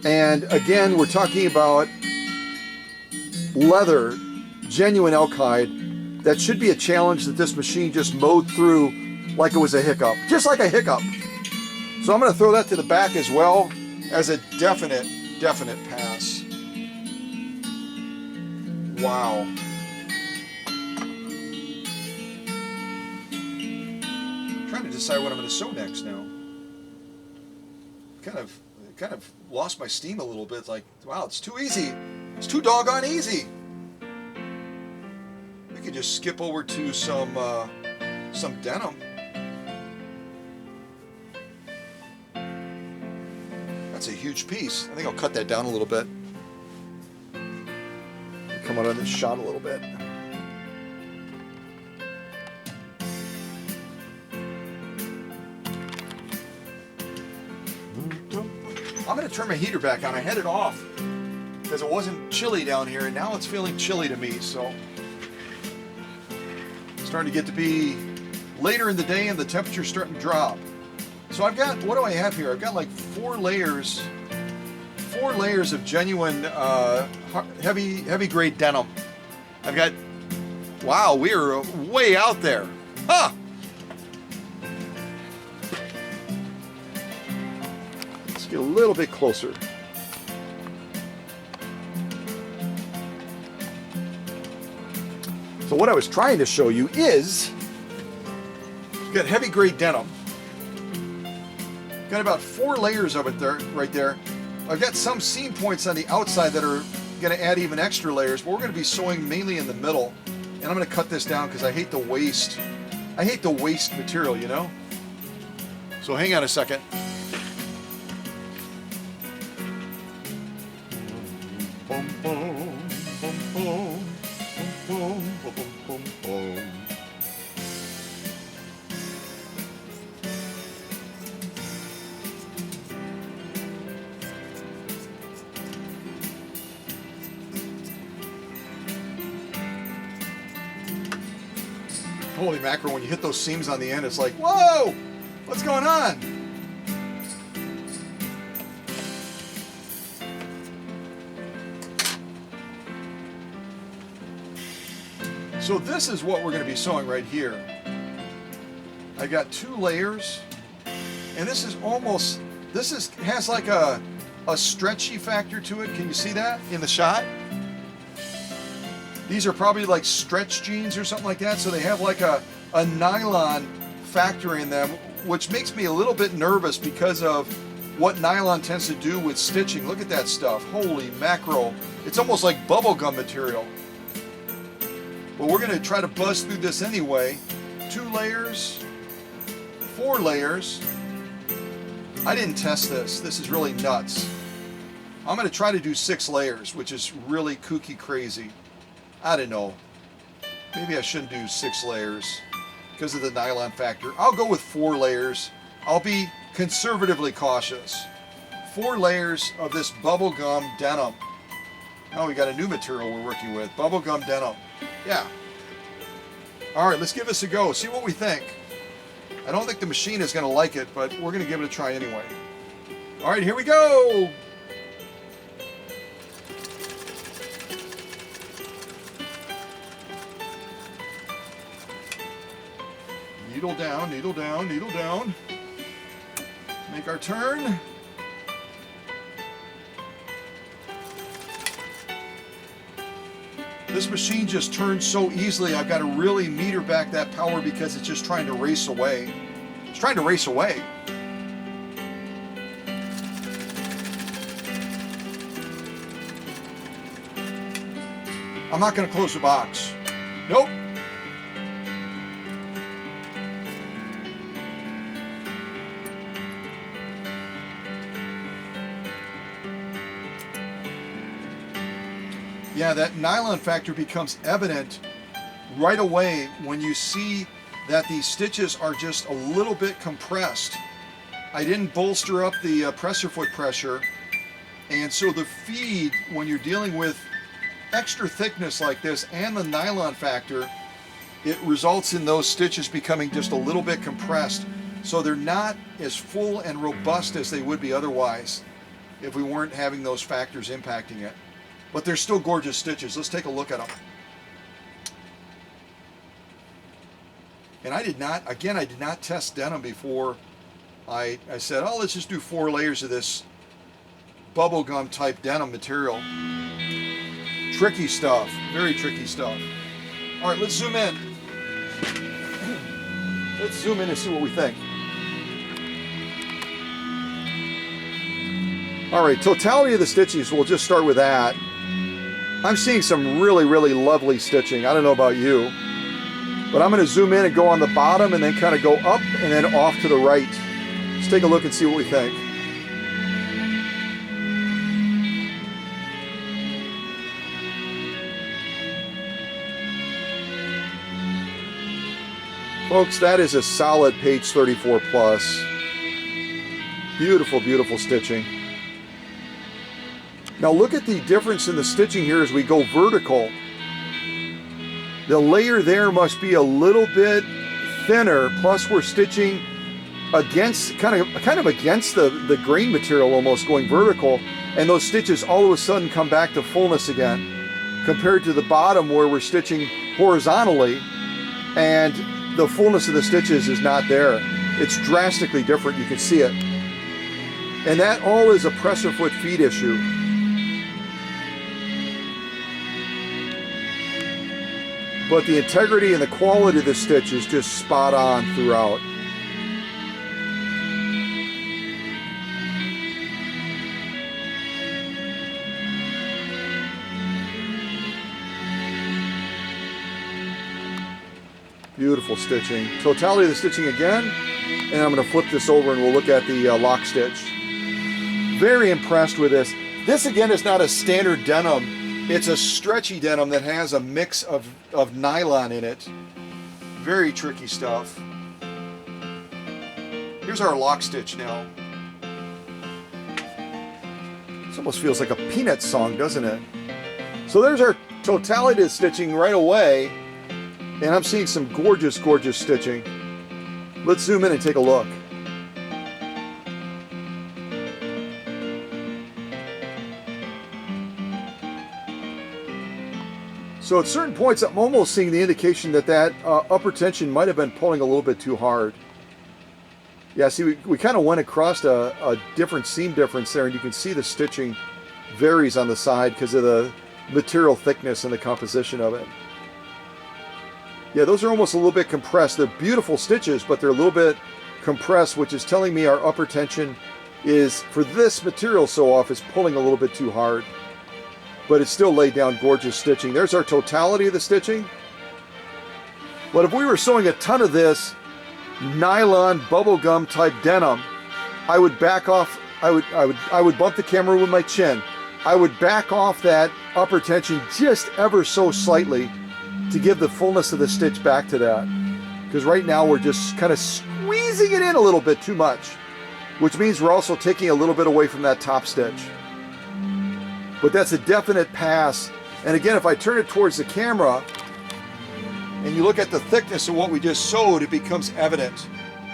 And again, we're talking about leather, genuine elk hide. That should be a challenge that this machine just mowed through like it was a hiccup. Just like a hiccup. So I'm going to throw that to the back as well as a definite pass. Wow. I'm trying to decide what I'm going to sew next now. Kind of lost my steam a little bit. It's like, wow, it's too easy. It's too doggone easy. We could just skip over to some denim. That's a huge piece. I think I'll cut that down a little bit. Come out on this shot a little bit. I'm going to turn my heater back on. I had it off because it wasn't chilly down here, and now it's feeling chilly to me. So it's starting to get to be later in the day, and the temperature's starting to drop. So I've got, what do I have here? I've got like 4 layers of genuine heavy grade denim. I've got, wow, we are way out there. Huh! Let's get a little bit closer. So what I was trying to show you is, you've got heavy grade denim. Got about 4 layers of it there, right there. I've got some seam points on the outside that are going to add even extra layers, but we're going to be sewing mainly in the middle. And I'm going to cut this down because I hate the waste. I hate the waste material, you know? So hang on a second. Holy mackerel, when you hit those seams on the end, it's like, whoa, what's going on? So this is what we're going to be sewing right here. I got 2 layers, and this is almost, has like a stretchy factor to it. Can you see that in the shot? These are probably like stretch jeans or something like that, so they have like a nylon factor in them, which makes me a little bit nervous because of what nylon tends to do with stitching. Look at that stuff. Holy mackerel. It's almost like bubblegum material. But we're going to try to buzz through this anyway. 2 layers, 4 layers. I didn't test this. This is really nuts. I'm going to try to do 6 layers, which is really kooky crazy. I don't know. Maybe I shouldn't do 6 layers because of the nylon factor. I'll go with 4 layers. I'll be conservatively cautious. 4 layers of this bubblegum denim. Now we got a new material we're working with. Bubblegum denim. Yeah. All right, let's give this a go. See what we think. I don't think the machine is going to like it, but we're going to give it a try anyway. All right, here we go. Needle down, needle down, needle down. Make our turn. This machine just turns so easily. I've got to really meter back that power because it's just trying to race away. It's trying to race away. I'm not going to close the box. Nope. Yeah, that nylon factor becomes evident right away when you see that these stitches are just a little bit compressed. I didn't bolster up the presser foot pressure, and so the feed, when you're dealing with extra thickness like this and the nylon factor, it results in those stitches becoming just a little bit compressed, so they're not as full and robust as they would be otherwise if we weren't having those factors impacting it. But they're still gorgeous stitches. Let's take a look at them. And I did not test denim before I said, oh, let's just do 4 layers of this bubblegum type denim material. Tricky stuff, very tricky stuff. All right, let's zoom in. Let's zoom in and see what we think. All right, totality of the stitches, we'll just start with that. I'm seeing some really, really lovely stitching. I don't know about you, but I'm going to zoom in and go on the bottom and then kind of go up and then off to the right. Let's take a look and see what we think. Folks, that is a solid page 34 plus. Beautiful, beautiful stitching. Now look at the difference in the stitching here as we go vertical. The layer there must be a little bit thinner, plus we're stitching against, kind of against the grain material almost, going vertical, and those stitches all of a sudden come back to fullness again, compared to the bottom where we're stitching horizontally and the fullness of the stitches is not there. It's drastically different, you can see it. And that all is a presser foot feed issue. But the integrity and the quality of the stitch is just spot on throughout. Beautiful stitching. Totality of the stitching again, and I'm going to flip this over and we'll look at the lock stitch. Very impressed with this. This again is not a standard denim. It's a stretchy denim that has a mix of nylon in it. Very tricky stuff. Here's our lock stitch now. This almost feels like a Peanuts song, doesn't it? So there's our totality of stitching right away, and I'm seeing some gorgeous, gorgeous stitching. Let's zoom in and take a look. So at certain points, I'm almost seeing the indication that upper tension might have been pulling a little bit too hard. Yeah, see, we kind of went across a different seam difference there, and you can see the stitching varies on the side because of the material thickness and the composition of it. Yeah, those are almost a little bit compressed. They're beautiful stitches, but they're a little bit compressed, which is telling me our upper tension is, for this material sew off, is pulling a little bit too hard. But it's still laid down gorgeous stitching. There's our totality of the stitching. But if we were sewing a ton of this nylon bubblegum type denim, I would back off. I would bump the camera with my chin. I would back off that upper tension just ever so slightly to give the fullness of the stitch back to that. Because right now we're just kind of squeezing it in a little bit too much, which means we're also taking a little bit away from that top stitch. But that's a definite pass. And again, if I turn it towards the camera and you look at the thickness of what we just sewed, it becomes evident.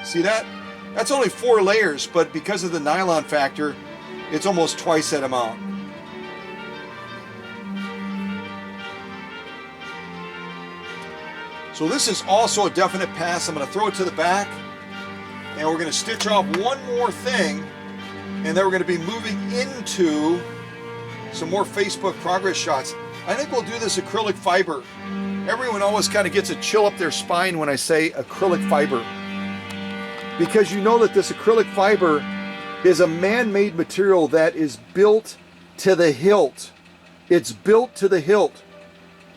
See that? That's only 4 layers, but because of the nylon factor, it's almost twice that amount. So this is also a definite pass. I'm going to throw it to the back, and we're going to stitch off one more thing, and then we're going to be moving into some more Facebook progress shots. I think we'll do this acrylic fiber. Everyone always kind of gets a chill up their spine when I say acrylic fiber, because you know that this acrylic fiber is a man-made material that is built to the hilt. It's built to the hilt.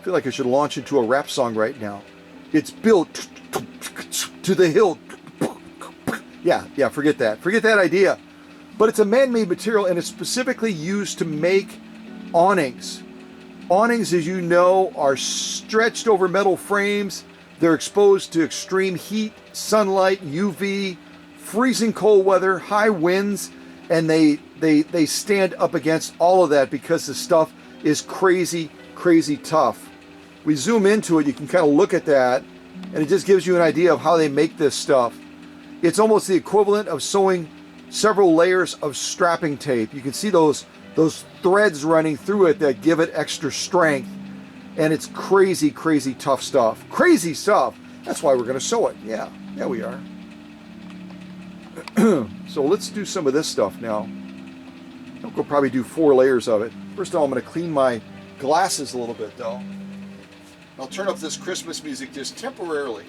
I feel like I should launch into a rap song right now. It's built to the hilt. Yeah, forget that. Forget that idea. But it's a man-made material, and it's specifically used to make awnings. Awnings, as you know, are stretched over metal frames. They're exposed to extreme heat, sunlight, UV, freezing cold weather, high winds, and they stand up against all of that because the stuff is crazy, crazy tough. We zoom into it, you can kind of look at that, and it just gives you an idea of how they make this stuff. It's almost the equivalent of sewing several layers of strapping tape. You can see those threads running through it that give it extra strength. And it's crazy, crazy tough stuff. Crazy stuff. That's why we're going to sew it. Yeah, we are. So let's do some of this stuff now. We'll probably do 4 layers of it. First of all, I'm going to clean my glasses a little bit, though. I'll turn up this Christmas music just temporarily.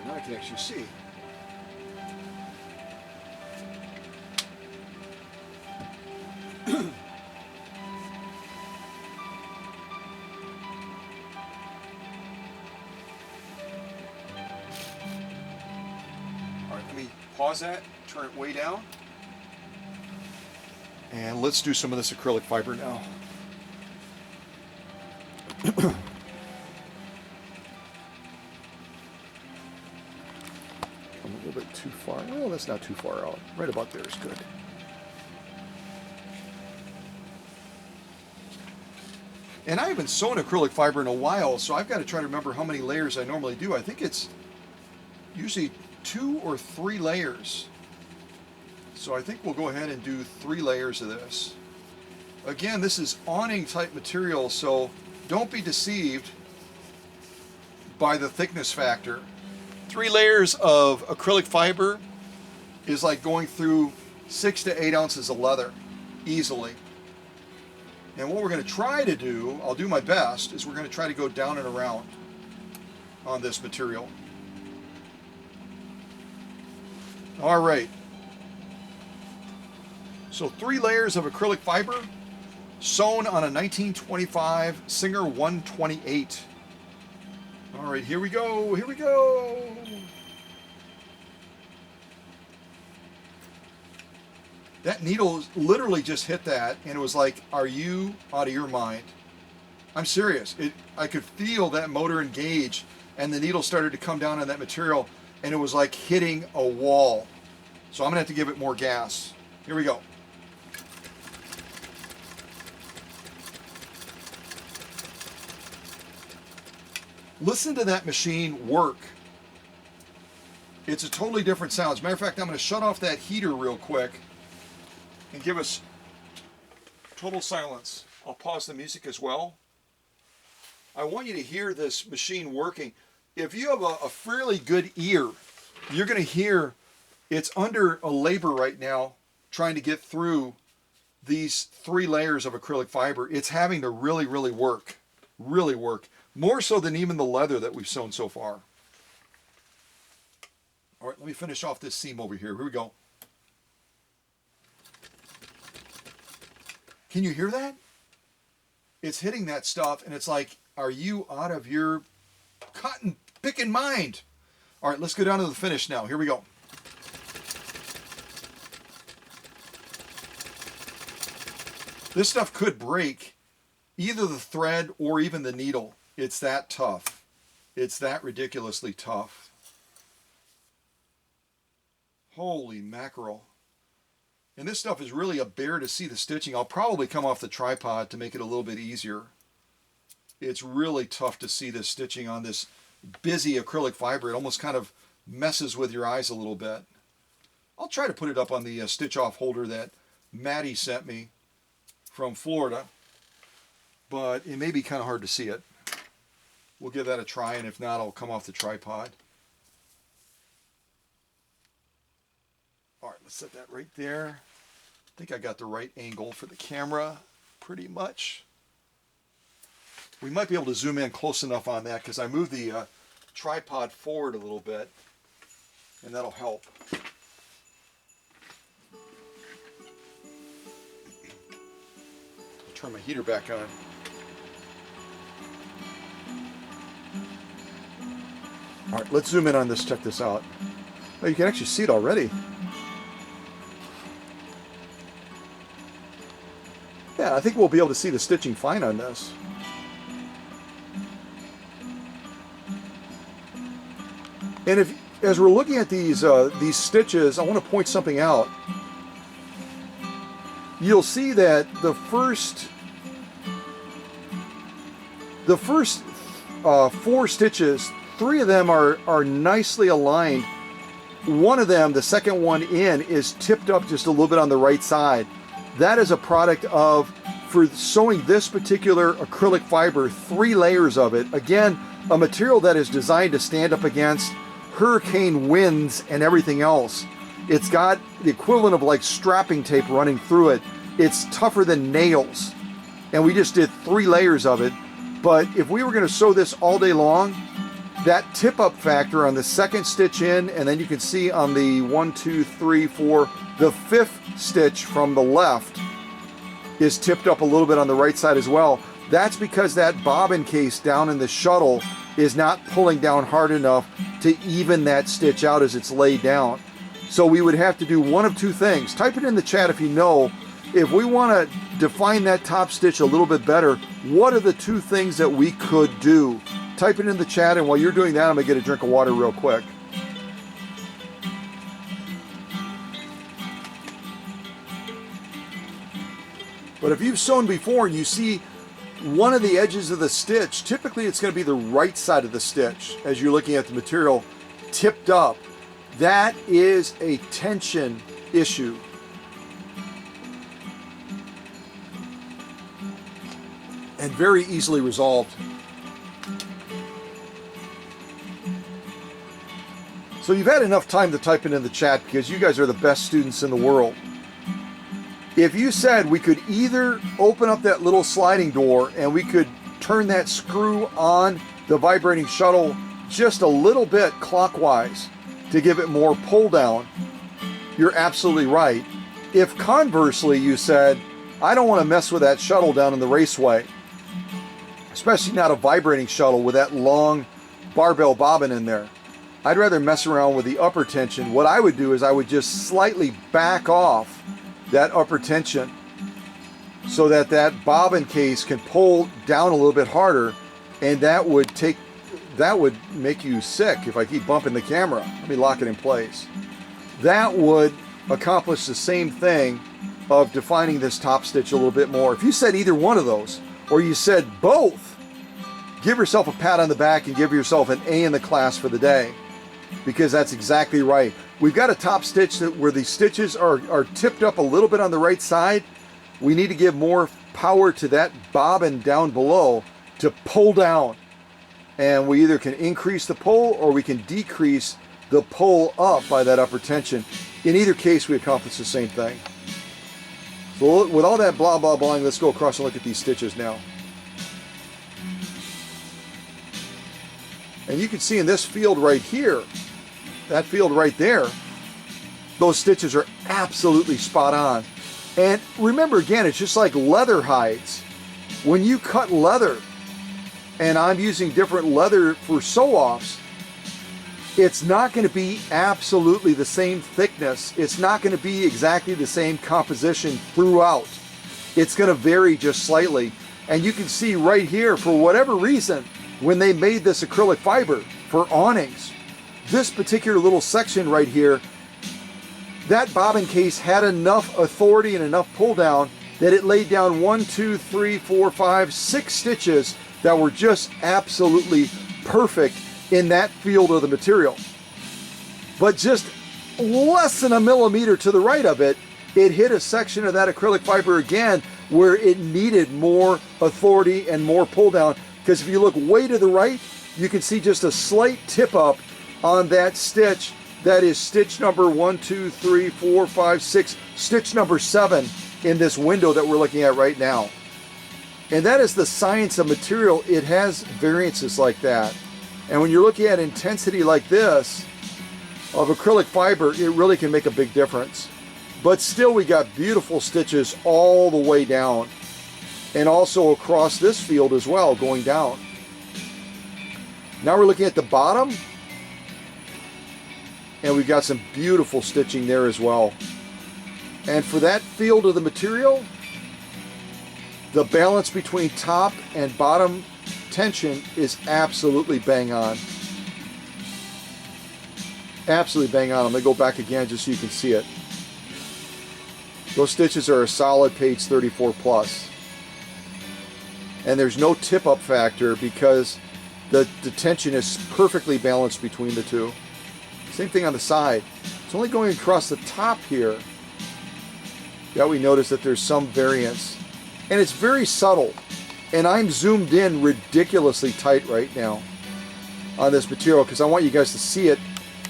I can actually see. All right, let me pause that, turn it way down, and let's do some of this acrylic fiber now. A little bit too far. Oh, that's not too far out. Right about there is good. And I haven't sewn acrylic fiber in a while, so I've got to try to remember how many layers I normally do. I think it's usually 2 or 3 layers. So I think we'll go ahead and do 3 layers of this. Again, this is awning type material, so don't be deceived by the thickness factor. 3 layers of acrylic fiber is like going through 6 to 8 ounces of leather easily. And what we're going to try to do, I'll do my best, is we're going to try to go down and around on this material. All right. So 3 layers of acrylic fiber sewn on a 1925 Singer 128. All right, here we go, here we go. That needle literally just hit that, and it was like, are you out of your mind? I'm serious. I could feel that motor engage, and the needle started to come down on that material, and it was like hitting a wall. So I'm gonna have to give it more gas. Here we go. Listen to that machine work. It's a totally different sound. As a matter of fact, I'm going to shut off that heater real quick and give us total silence. I'll pause the music as well. I want you to hear this machine working. If you have a fairly good ear, you're going to hear it's under a labor right now trying to get through these 3 layers of acrylic fiber. It's having to really work. Really work. More so than even the leather that we've sewn so far. All right, let me finish off this seam over here. Here we go. Can you hear that? It's hitting that stuff, and it's like, are you out of your cotton picking mind? All right, let's go down to the finish now. Here we go. This stuff could break either the thread or even the needle. It's that tough. It's that ridiculously tough. Holy mackerel. And this stuff is really a bear to see the stitching. I'll probably come off the tripod to make it a little bit easier. It's really tough to see this stitching on this busy acrylic fiber. It almost kind of messes with your eyes a little bit. I'll try to put it up on the stitch off holder that Maddie sent me from Florida, but it may be kind of hard to see it. We'll give that a try, and if not, I'll come off the tripod. All right, let's set that right there. I think I got the right angle for the camera, pretty much. We might be able to zoom in close enough on that because I moved the tripod forward a little bit, and that'll help. I'll turn my heater back on. All right, let's zoom in on this, check this out. Oh, you can actually see it already. Yeah, I think we'll be able to see the stitching fine on this. And as we're looking at these stitches, I want to point something out. You'll see that the first 4 stitches, 3 of them are nicely aligned. One of them, the second one in, is tipped up just a little bit on the right side. That is a product of, for sewing this particular acrylic fiber, 3 layers of it. Again, a material that is designed to stand up against hurricane winds and everything else. It's got the equivalent of like strapping tape running through it. It's tougher than nails. And we just did 3 layers of it. But if we were going to sew this all day long, that tip up factor on the second stitch in, and then you can see on the 1, 2, 3, 4, the 5th stitch from the left is tipped up a little bit on the right side as well. That's because that bobbin case down in the shuttle is not pulling down hard enough to even that stitch out as it's laid down. So we would have to do one of 2 things. Type it in the chat if you know. If we want to define that top stitch a little bit better, what are the 2 things that we could do? Type it in the chat, and while you're doing that, I'm going to get a drink of water real quick. But if you've sewn before and you see one of the edges of the stitch, typically it's going to be the right side of the stitch as you're looking at the material tipped up. That is a tension issue. And very easily resolved. So you've had enough time to type it in the chat because you guys are the best students in the world. If you said we could either open up that little sliding door and we could turn that screw on the vibrating shuttle just a little bit clockwise to give it more pull down, you're absolutely right. If conversely you said, I don't want to mess with that shuttle down in the raceway, especially not a vibrating shuttle with that long barbell bobbin in there, I'd rather mess around with the upper tension. What I would do is I would just slightly back off that upper tension so that that bobbin case can pull down a little bit harder, and that would make you sick if I keep bumping the camera. Let me lock it in place. That would accomplish the same thing of defining this top stitch a little bit more. If you said either one of those, or you said both, give yourself a pat on the back and give yourself an A in the class for the day, because that's exactly right. We've got a top stitch where the stitches are tipped up a little bit on the right side. We need to give more power to that bobbin down below to pull down. And we either can increase the pull or we can decrease the pull up by that upper tension. In either case, we accomplish the same thing. So with all that blah, blah, blah, let's go across and look at these stitches now. And you can see in this field right here, that field right there, those stitches are absolutely spot on. And remember, again, it's just like leather hides. When you cut leather, and I'm using different leather for sew-offs, it's not going to be absolutely the same thickness. It's not going to be exactly the same composition throughout. It's going to vary just slightly. And you can see right here, for whatever reason, when they made this acrylic fiber for awnings, this particular little section right here, that bobbin case had enough authority and enough pull down that it laid down 1, 2, 3, 4, 5, 6 stitches that were just absolutely perfect in that field of the material. But just less than a millimeter to the right of it, it hit a section of that acrylic fiber again where it needed more authority and more pull down. Because if you look way to the right, you can see just a slight tip up on that stitch. That is stitch number 1, 2, 3, 4, 5, 6, stitch number 7 in this window that we're looking at right now. And that is the science of material. It has variances like that. And when you're looking at intensity like this of acrylic fiber, it really can make a big difference. But still, we got beautiful stitches all the way down, and also across this field as well, going down. Now we're looking at the bottom, and we've got some beautiful stitching there as well. And for that field of the material, the balance between top and bottom tension is absolutely bang on. Absolutely bang on. I'm going to go back again just so you can see it. Those stitches are a solid page 34 plus. And there's no tip up factor because the tension is perfectly balanced between the two. Same thing on the side. It's only going across the top here that we notice that there's some variance. And it's very subtle. And I'm zoomed in ridiculously tight right now on this material because I want you guys to see it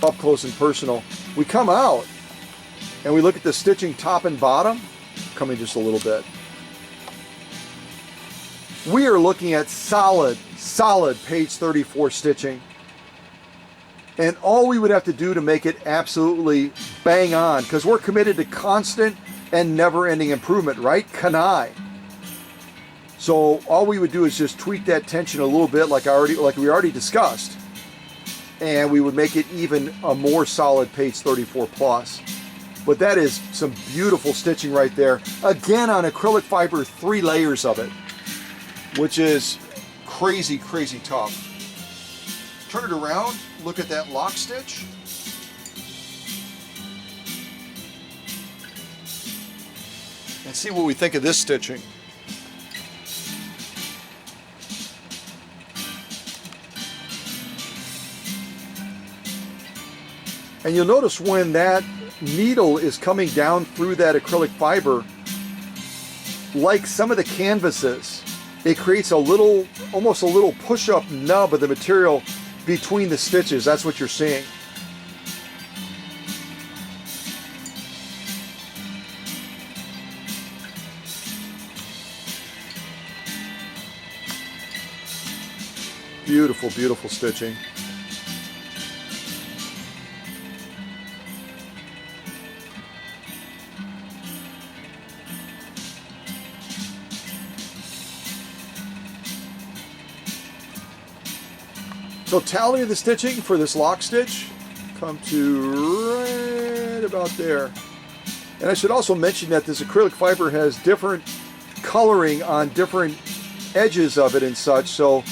up close and personal. We come out and we look at the stitching top and bottom, coming just a little bit. We are looking at solid page 34 stitching. And all we would have to do to make it absolutely bang on, because we're committed to constant and never-ending improvement, right? Kanai. So all we would do is just tweak that tension a little bit like we already discussed. And we would make it even a more solid page 34 plus. But that is some beautiful stitching right there. Again, on acrylic fiber, 3 layers of it, which is crazy, crazy tough. Turn it around, look at that lock stitch. And see what we think of this stitching. And you'll notice when that needle is coming down through that acrylic fiber, like some of the canvases, it creates a little, almost a little push-up nub of the material between the stitches. That's what you're seeing. Beautiful, beautiful stitching. Totality of the stitching for this lock stitch come to right about there. And I should also mention that this acrylic fiber has different coloring on different edges of it and such, so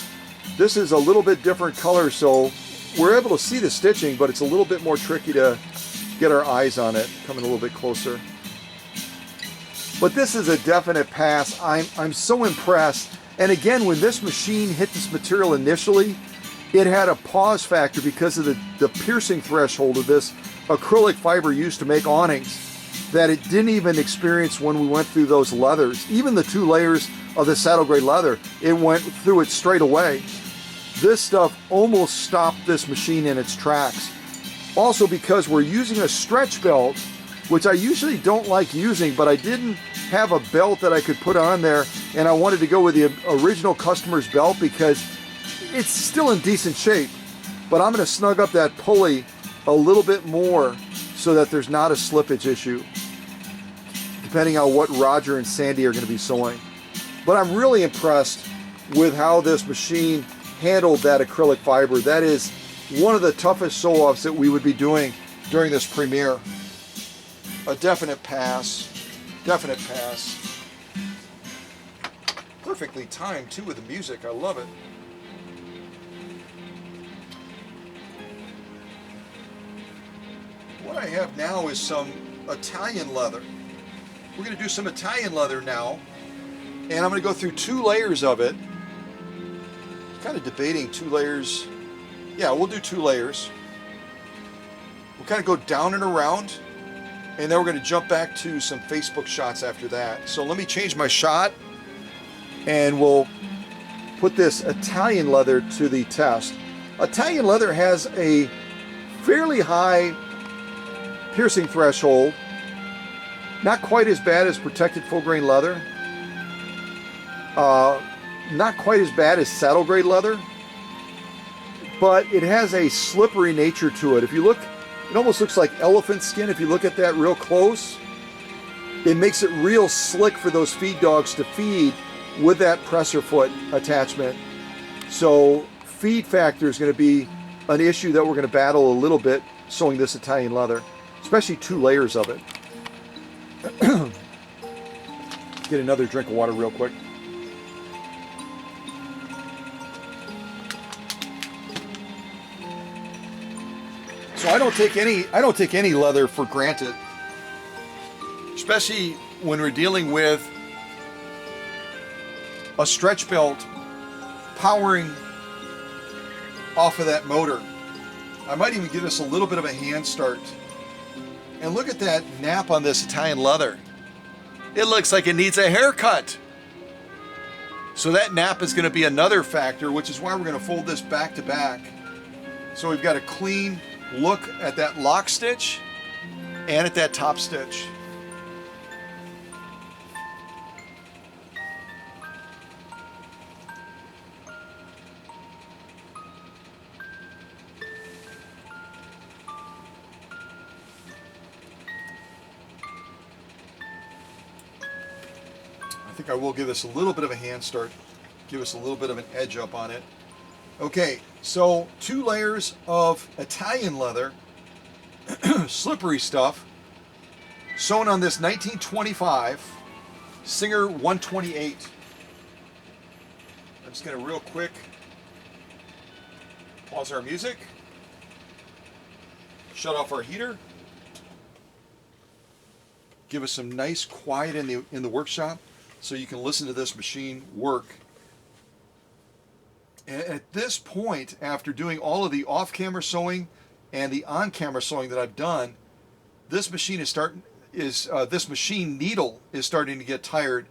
this is a little bit different color, so we're able to see the stitching, but it's a little bit more tricky to get our eyes on it. Coming a little bit closer. But this is a definite pass. I'm so impressed. And again, when this machine hit this material initially, it had a pause factor because of the piercing threshold of this acrylic fiber used to make awnings that it didn't even experience when we went through those leathers. Even the 2 layers of the saddle grade leather, it went through it straight away. This stuff almost stopped this machine in its tracks. Also because we're using a stretch belt, which I usually don't like using, but I didn't have a belt that I could put on there, and I wanted to go with the original customer's belt because it's still in decent shape. But I'm going to snug up that pulley a little bit more so that there's not a slippage issue, depending on what Rodger and Sandy are going to be sewing. But I'm really impressed with how this machine handled that acrylic fiber. That is one of the toughest sew-offs that we would be doing during this premiere. A definite pass. Definite pass. Perfectly timed too with the music. I love it. What I have now is some Italian leather. We're going to do some Italian leather now, and I'm going to go through 2 layers of it. Kind of debating 2 layers. Yeah, we'll do 2 layers. We'll kind of go down and around, and then we're going to jump back to some Facebook shots after that. So let me change my shot, and we'll put this Italian leather to the test. Italian leather has a fairly high piercing threshold, not quite as bad as protected full grain leather, not quite as bad as saddle grade leather, but it has a slippery nature to it. If you look, it almost looks like elephant skin. If you look at that real close, it makes it real slick for those feed dogs to feed with that presser foot attachment. So feed factor is going to be an issue that we're going to battle a little bit sewing this Italian leather, especially 2 layers of it. Get another drink of water real quick. So I don't take any leather for granted, especially when we're dealing with a stretch belt powering off of that motor. I might even give us a little bit of a hand start. And look at that nap on this Italian leather. It looks like it needs a haircut. So that nap is going to be another factor, which is why we're going to fold this back to back. So we've got a clean look at that lock stitch and at that top stitch. I think I will give this a little bit of a hand start, give us a little bit of an edge up on it. Okay, so 2 layers of Italian leather, slippery stuff, sewn on this 1925 Singer 128. I'm just going to real quick pause our music, shut off our heater, give us some nice quiet in the workshop so you can listen to this machine work. And at this point, after doing all of the off-camera sewing and the on-camera sewing that I've done, this machine this machine needle is starting to get tired.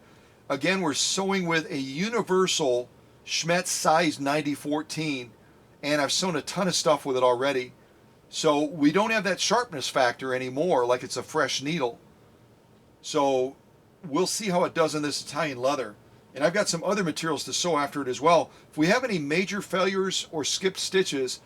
Again, we're sewing with a universal Schmetz size 9014, and I've sewn a ton of stuff with it already. So we don't have that sharpness factor anymore, like it's a fresh needle. So we'll see how it does in this Italian leather. And I've got some other materials to sew after it as well. If we have any major failures or skipped stitches,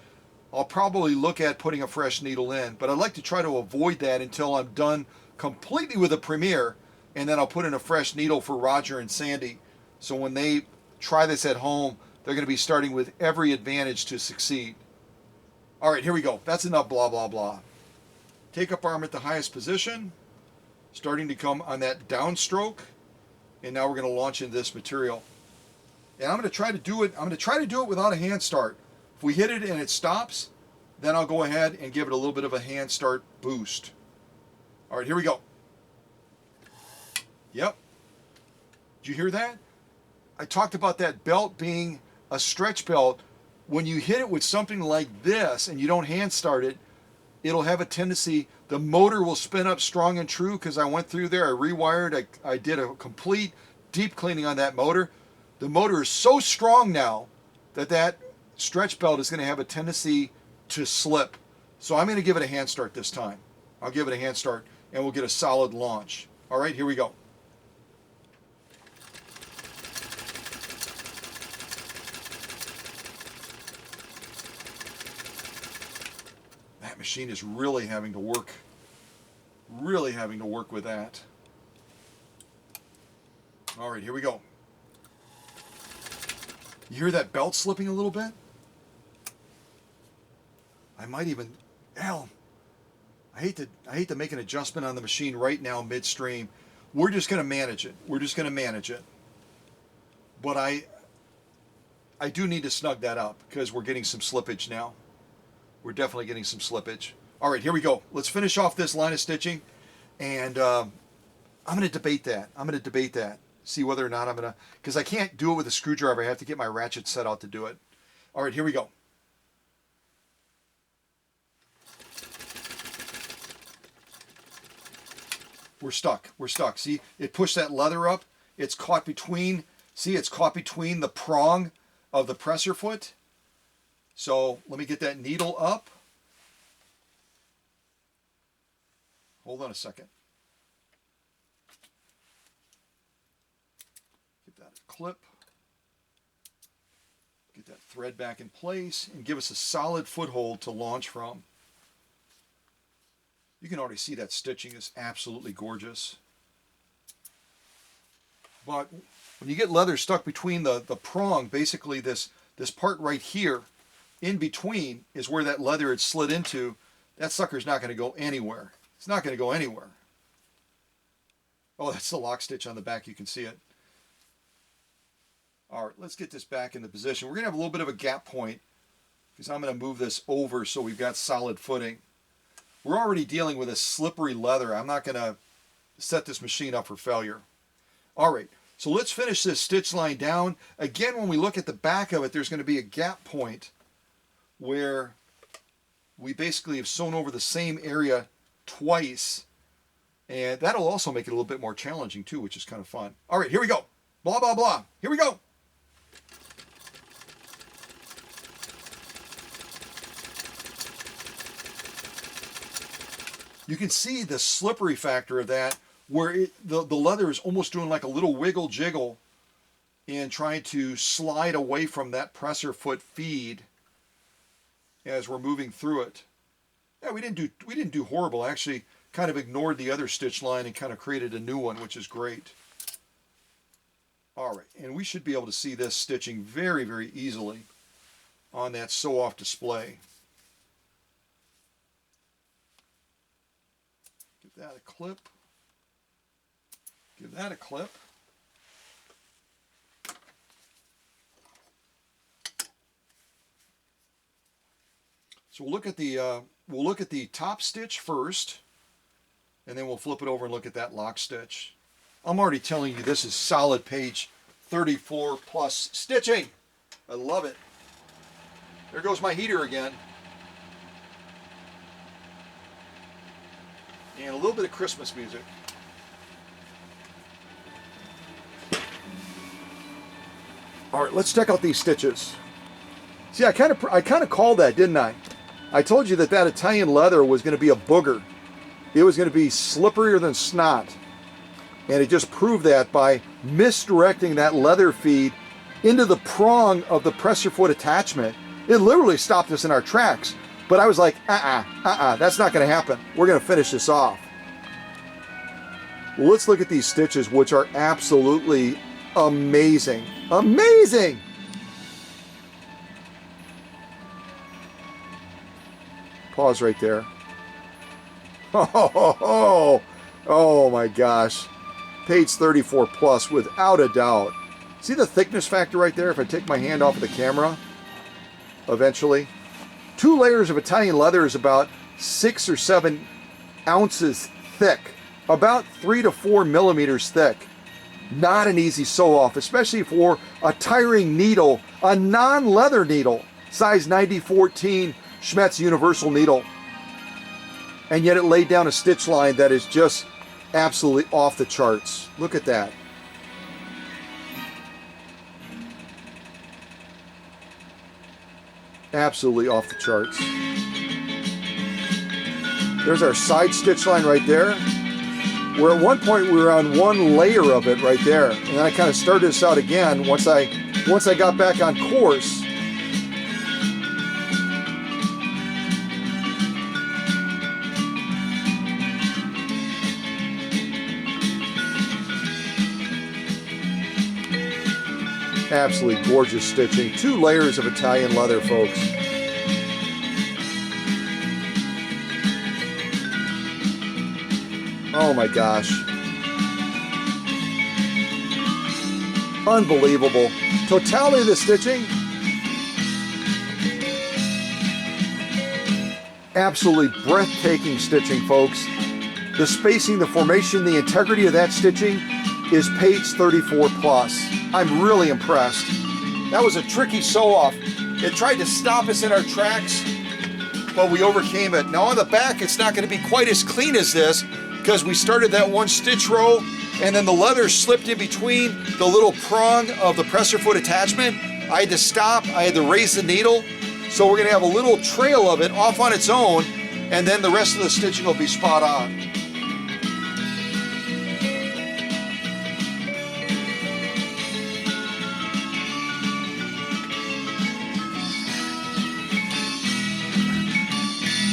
I'll probably look at putting a fresh needle in. But I'd like to try to avoid that until I'm done completely with the premiere, and then I'll put in a fresh needle for Rodger and Sandy. So when they try this at home, they're going to be starting with every advantage to succeed. All right, here we go. That's enough blah, blah, blah. Take up arm at the highest position, starting to come on that downstroke. And now we're going to launch into this material. And I'm going to try to do it without a hand start. If we hit it and it stops, then I'll go ahead and give it a little bit of a hand start boost. All right, here we go. Yep. Did you hear that? I talked about that belt being a stretch belt. When you hit it with something like this and you don't hand start it, it'll have a tendency, the motor will spin up strong and true because I went through there, I rewired, I did a complete deep cleaning on that motor. The motor is so strong now that that stretch belt is going to have a tendency to slip. So I'm going to give it a hand start this time. I'll give it a hand start and we'll get a solid launch. All right, here we go. That machine is really having to work with that. All right, here we go. You hear that belt slipping a little bit? I might even, hell, I hate to make an adjustment on the machine right now midstream. We're just going to manage it. But I do need to snug that up because we're getting some slippage now. We're definitely getting some slippage. All right, here we go. Let's finish off this line of stitching, and I'm going to debate that. See whether or not I'm going to, because I can't do it with a screwdriver. I have to get my ratchet set out to do it. All right, here we go. We're stuck. See, it pushed that leather up. It's caught between, it's caught between the prong of the presser foot. So let me get that needle up. Hold on a second. Give that a clip. Get that thread back in place and give us a solid foothold to launch from. You can already see that stitching is absolutely gorgeous. But when you get leather stuck between the prong, basically this part right here, in between is where that leather had slid into. That sucker's not going to go anywhere. It's not going to go anywhere. Oh, that's the lock stitch on the back. You can see it. All right, let's get this back into position. We're going to have a little bit of a gap point because I'm going to move this over so we've got solid footing. We're already dealing with a slippery leather. I'm not going to set this machine up for failure. All right, so let's finish this stitch line down. Again, when we look at the back of it, there's going to be a gap point where we basically have sewn over the same area twice, and that'll also make it a little bit more challenging too, which is kind of fun. All right, here we go. Blah, blah, blah. Here we go. You can see the slippery factor of that, where the leather is almost doing like a little wiggle jiggle and trying to slide away from that presser foot feed as we're moving through it. Yeah, we didn't do horrible. I actually kind of ignored the other stitch line and kind of created a new one, which is great. All right, and we should be able to see this stitching very, very easily on that sew-off display. Give that a clip. Give that a clip. So we'll look at the top stitch first, and then we'll flip it over and look at that lock stitch. I'm already telling you this is solid page 34 plus stitching. I love it. There goes my heater again. And a little bit of Christmas music. All right, let's check out these stitches. See, I kind of called that, didn't I? I told you that Italian leather was going to be a booger. It was going to be slipperier than snot. And it just proved that by misdirecting that leather feed into the prong of the presser foot attachment. It literally stopped us in our tracks. But I was like, that's not going to happen. We're going to finish this off. Well, let's look at these stitches, which are absolutely amazing. Amazing! Pause right there. Oh my gosh. Page 34 plus, without a doubt. See the thickness factor right there? If I take my hand off of the camera, eventually. 2 layers of Italian leather is about 6 or 7 ounces thick. About 3 to 4 millimeters thick. Not an easy sew off, especially for a tiring needle, a non-leather needle, size 90-14 Schmetz universal needle. and yet it laid down a stitch line that is just absolutely off the charts. Look at that. Absolutely off the charts. There's our side stitch line right there, where at one point we were on one layer of it right there, and then I kind of started this out again once I got back on course. Absolutely gorgeous stitching. 2 layers of Italian leather, folks. Oh my gosh. Unbelievable. Totality of the stitching. Absolutely breathtaking stitching, folks. The spacing, the formation, the integrity of that stitching is page 34 plus. I'm really impressed. That was a tricky sew-off. It tried to stop us in our tracks, but we overcame it. Now on the back, it's not going to be quite as clean as this because we started that 1 stitch row and then the leather slipped in between the little prong of the presser foot attachment. I had to stop, I had to raise the needle. So we're going to have a little trail of it off on its own, and then the rest of the stitching will be spot on.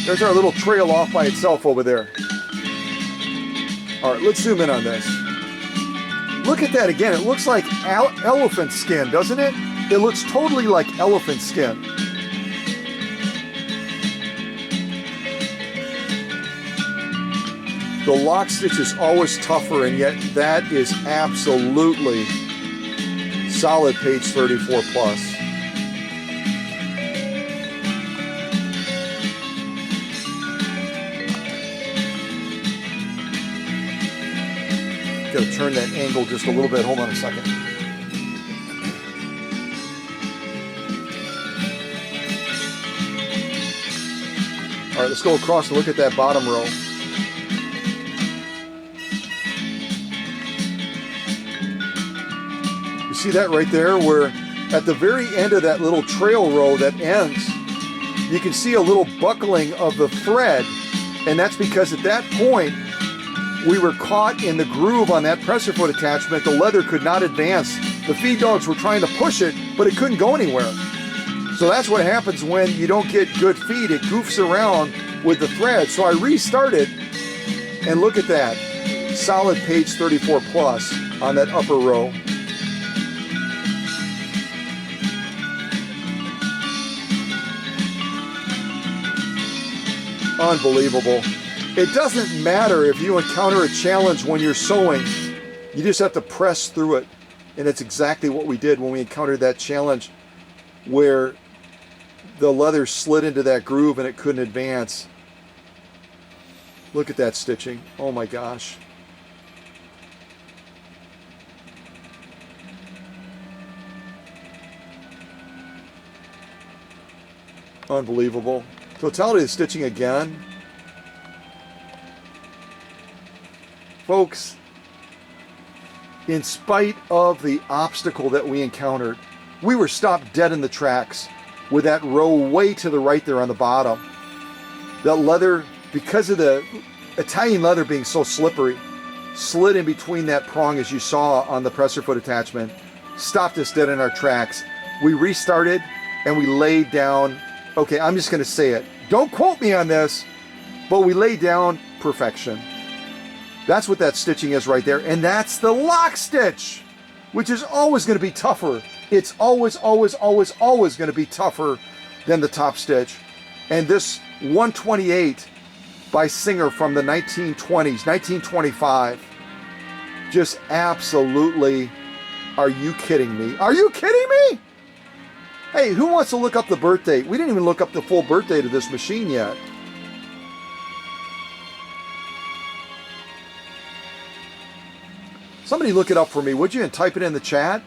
There's our little trail off by itself over there. All right, let's zoom in on this. Look at that again. It looks like elephant skin, doesn't it? It looks totally like elephant skin. The lock stitch is always tougher, and yet that is absolutely solid page 34 plus. Gotta turn that angle just a little bit. Hold on a second. All right, let's go across and look at that bottom row. You see that right there, where at the very end of that little trail row that ends, you can see a little buckling of the thread, and that's because at that point, we were caught in the groove on that presser foot attachment. The leather could not advance. The feed dogs were trying to push it, but it couldn't go anywhere. So that's what happens when you don't get good feed. It goofs around with the thread. So I restarted, and look at that. Solid page 34 plus on that upper row. Unbelievable. It doesn't matter if you encounter a challenge when you're sewing. You just have to press through it. And it's exactly what we did when we encountered that challenge where the leather slid into that groove and it couldn't advance. Look at that stitching. Oh my gosh. Unbelievable. Totality of the stitching again. Folks, in spite of the obstacle that we encountered, we were stopped dead in the tracks with that row way to the right there on the bottom. That leather, because of the Italian leather being so slippery, slid in between that prong as you saw on the presser foot attachment, stopped us dead in our tracks. We restarted and we laid down, okay, I'm just gonna say it. Don't quote me on this, but we laid down perfection. That's what that stitching is right there. And that's the lock stitch, which is always going to be tougher. It's always, always, always, always going to be tougher than the top stitch. And this 128 by Singer from the 1920s, 1925, just absolutely, are you kidding me? Are you kidding me? Hey, who wants to look up the birth date? We didn't even look up the full birth date of this machine yet. Somebody look it up for me, would you, and type it in the chat?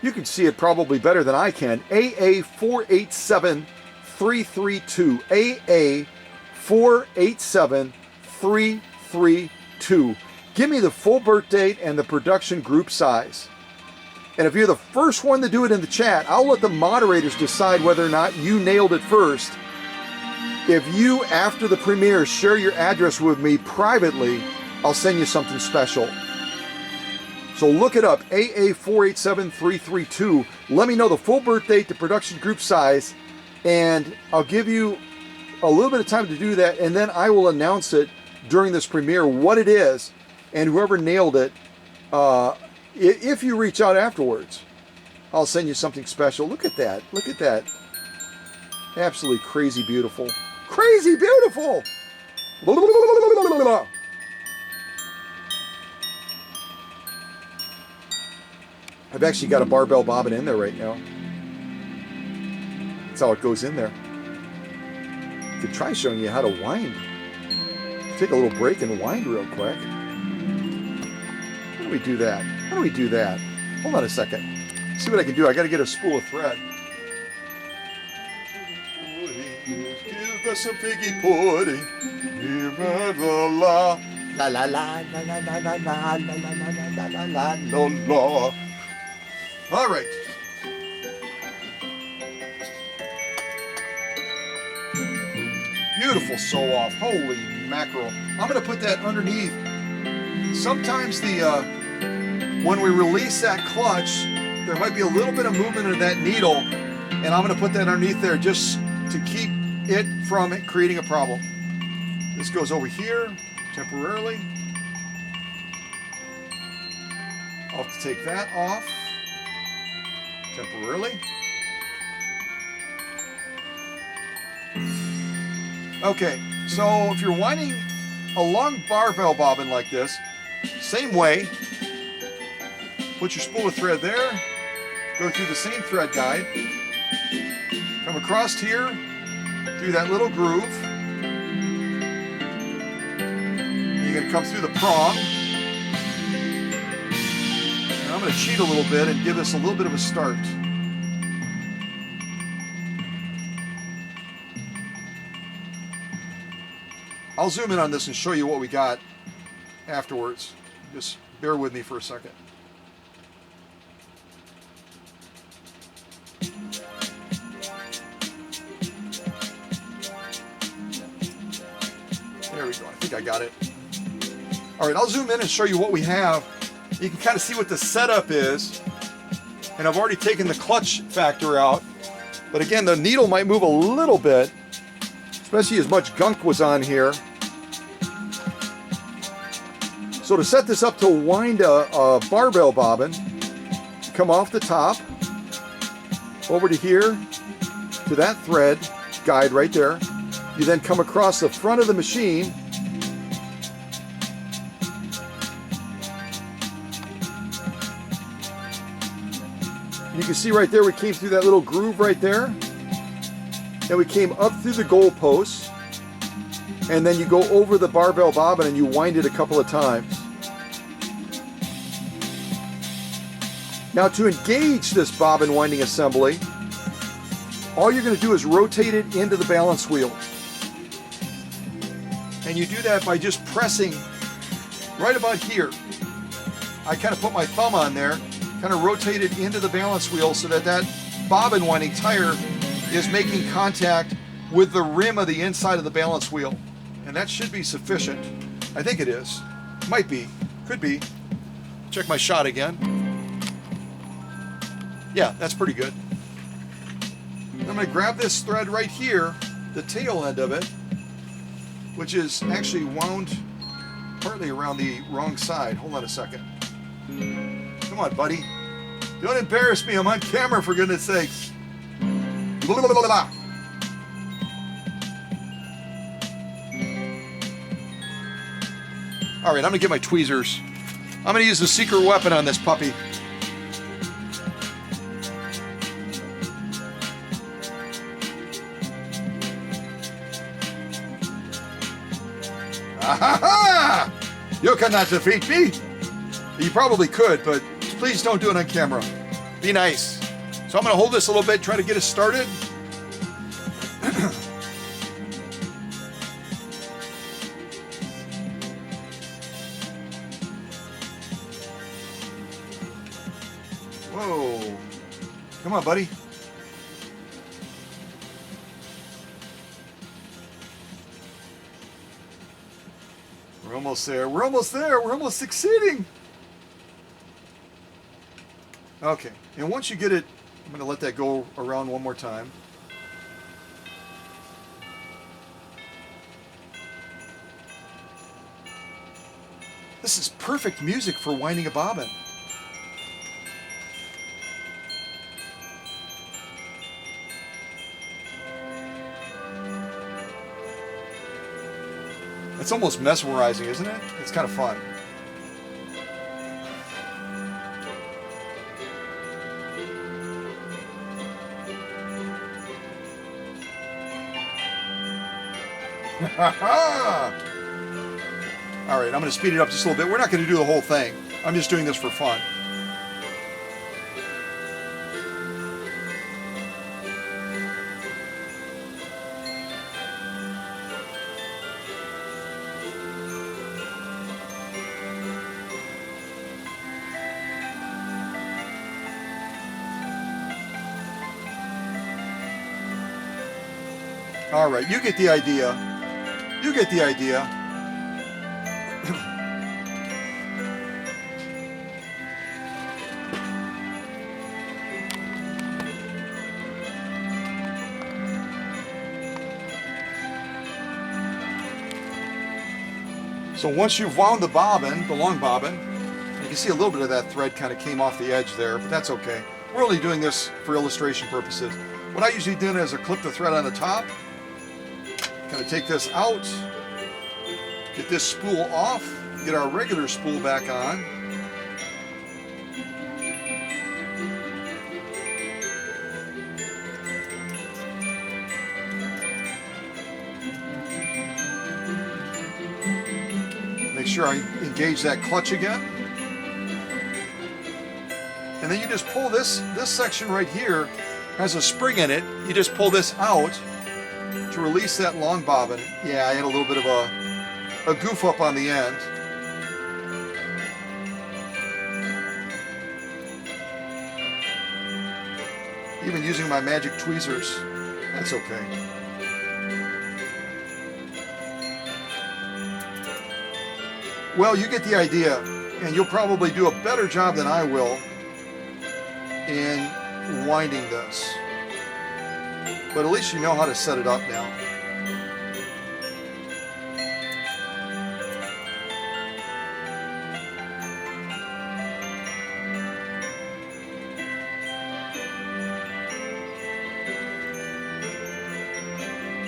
You can see it probably better than I can. AA487332. 487-332. Give me the full birth date and the production group size. And if you're the first one to do it in the chat, I'll let the moderators decide whether or not you nailed it first. If you, after the premiere, share your address with me privately, I'll send you something special. So look it up, AA487332. Let me know the full birth date, the production group size, and I'll give you a little bit of time to do that, and then I will announce it during this premiere, what it is, and whoever nailed it, if you reach out afterwards, I'll send you something special. Look at that. Look at that. Absolutely crazy beautiful. Crazy beautiful! I've actually got a barbell bobbin in there right now. That's how it goes in there. I could try showing you how to wind. Take a little break and wind real quick. How do we do that? How do we do that? Hold on a second. See what I can do. I got to get a spool of thread. Give us some figgy pudding. La la la la la la la la la la la la la. All right. Beautiful sew off. Holy mackerel. I'm going to put that underneath. Sometimes when we release that clutch, there might be a little bit of movement of that needle, and I'm going to put that underneath there just to keep it from creating a problem. This goes over here temporarily. I'll have to take that off temporarily. Okay, so if you're winding a long barbell bobbin like this, same way, put your spool of thread there, go through the same thread guide, come across here, through that little groove, and you're going to come through the prong, and I'm going to cheat a little bit and give this a little bit of a start. I'll zoom in on this and show you what we got afterwards. Just bear with me for a second. There we go. I think I got it. All right, I'll zoom in and show you what we have. You can kind of see what the setup is. And I've already taken the clutch factor out. But again, the needle might move a little bit, especially as much gunk was on here. So to set this up to wind a barbell bobbin, come off the top, over to here, to that thread guide right there. You then come across the front of the machine, you can see right there we came through that little groove right there, and we came up through the goal posts, and then you go over the barbell bobbin and you wind it a couple of times. Now to engage this bobbin winding assembly, all you're going to do is rotate it into the balance wheel. And you do that by just pressing right about here. I kind of put my thumb on there, kind of rotate it into the balance wheel so that that bobbin winding tire is making contact with the rim of the inside of the balance wheel. And that should be sufficient. I think it is. Might be. Could be. Check my shot again. Yeah, that's pretty good. I'm going to grab this thread right here, the tail end of it, which is actually wound partly around the wrong side. Hold on a second. Come on, buddy. Don't embarrass me. I'm on camera, for goodness sakes. Blah, blah, blah, blah. All right, I'm going to get my tweezers. I'm going to use the secret weapon on this puppy. Ah-ha-ha! You cannot defeat me. You probably could, but please don't do it on camera. Be nice. So I'm going to hold this a little bit, try to get us started. Come on, buddy. We're almost there. We're almost there. We're almost succeeding. Okay. And once you get it, I'm going to let that go around one more time. This is perfect music for winding a bobbin. It's almost mesmerizing, isn't it? It's kind of fun. All right, I'm going to speed it up just a little bit. We're not going to do the whole thing. I'm just doing this for fun. All right, you get the idea. You get the idea. So once you've wound the bobbin, the long bobbin, you can see a little bit of that thread kind of came off the edge there, but that's okay. We're only doing this for illustration purposes. What I usually do is I clip the thread on the top, kind of take this out, get this spool off, get our regular spool back on. Make sure I engage that clutch again. And then you just pull this section right here has a spring in it. You just pull this out to release that long bobbin. Yeah, I had a little bit of a goof up on the end. Even using my magic tweezers, that's okay. Well, you get the idea, and you'll probably do a better job than I will in winding this. But at least you know how to set it up now.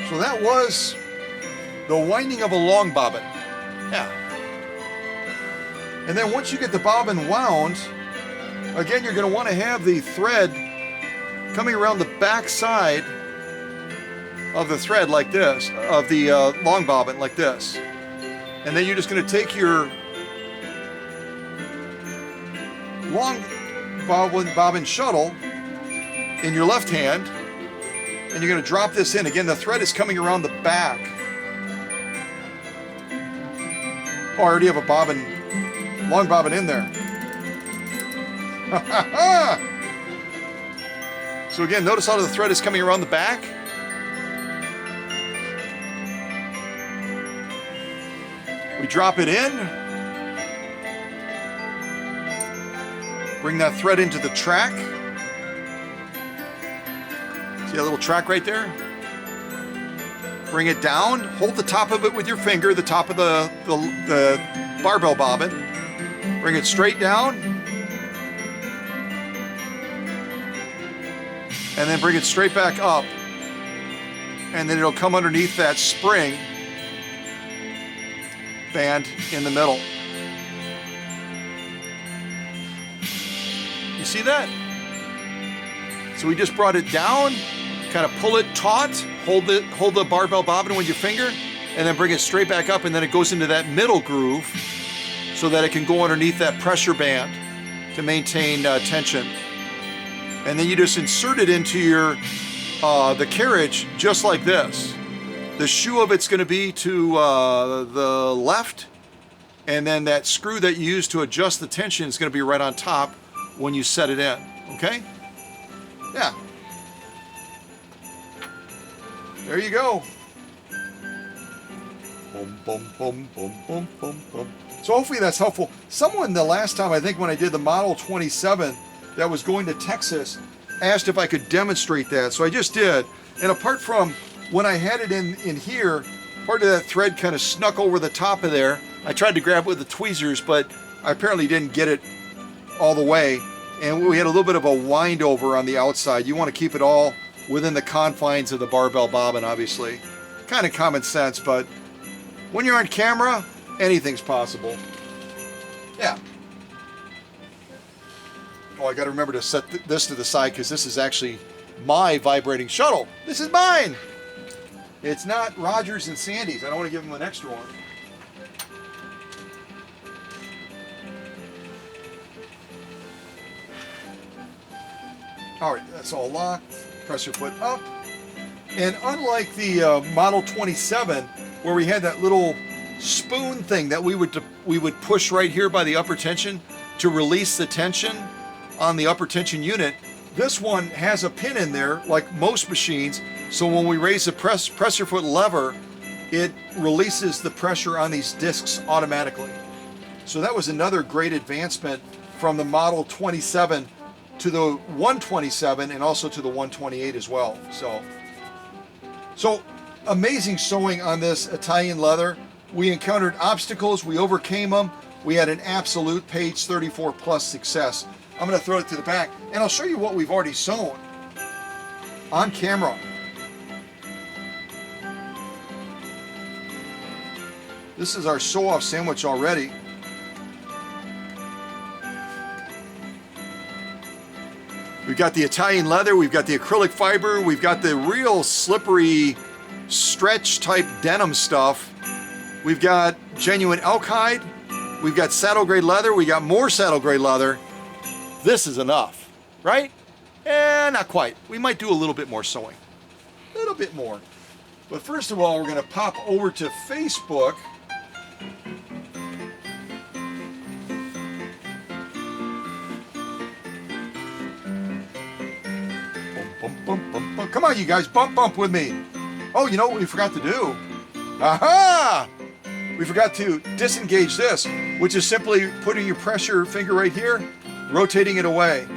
So that was the winding of a long bobbin. Yeah. And then once you get the bobbin wound, again, you're going to want to have the thread coming around the back side of the thread like this, of the long bobbin like this. And then you're just going to take your long bobbin shuttle in your left hand, and you're going to drop this in. Again, the thread is coming around the back. Oh, I already have a bobbin, long bobbin in there. So again, notice how the thread is coming around the back. We drop it in. Bring that thread into the track. See that little track right there? Bring it down. Hold the top of it with your finger, the top of the barbell bobbin. Bring it straight down. And then bring it straight back up. And then it'll come underneath that spring band in the middle. You see that? So we just brought it down, kind of pull it taut, hold the barbell bobbin with your finger, and then bring it straight back up, and then it goes into that middle groove so that it can go underneath that pressure band to maintain tension. And then you just insert it into your the carriage just like this. The shoe of it's going to be to the left, and then that screw that you use to adjust the tension is going to be right on top when you set it in, okay? Yeah. There you go. Boom, boom, boom, boom, boom, boom, boom. So hopefully that's helpful. Someone the last time, I think when I did the Model 27 that was going to Texas, asked if I could demonstrate that. So I just did. And apart from when I had it in here, part of that thread kind of snuck over the top of there. I tried to grab it with the tweezers, but I apparently didn't get it all the way. And we had a little bit of a wind over on the outside. You want to keep it all within the confines of the barbell bobbin, obviously. Kind of common sense, but when you're on camera, anything's possible. Yeah. Oh, I got to remember to set this to the side because this is actually my vibrating shuttle. This is mine. It's not Rodger's and Sandy's. I don't want to give them an extra one. All right, that's all locked. Press your foot up. And unlike the Model 27, where we had that little spoon thing that we would push right here by the upper tension to release the tension on the upper tension unit, this one has a pin in there like most machines, so when we raise the pressure foot lever, it releases the pressure on these discs automatically. So that was another great advancement from the Model 27 to the 127 and also to the 128 as well. So amazing sewing on this Italian leather. We encountered obstacles, we overcame them. We had an absolute page 34 plus success. I'm going to throw it to the back and I'll show you what we've already sewn on camera. This is our sew-off sandwich already. We've got the Italian leather, we've got the acrylic fiber, we've got the real slippery stretch type denim stuff. We've got genuine elk hide, we've got saddle grade leather, we got more saddle grade leather. This is enough, right? Not quite. We might do a little bit more sewing. A little bit more. But first of all, we're going to pop over to Facebook. Bump. Come on, you guys, bump with me. Oh, you know what we forgot to do? Aha! We forgot to disengage this, which is simply putting your pressure finger right here, rotating it away.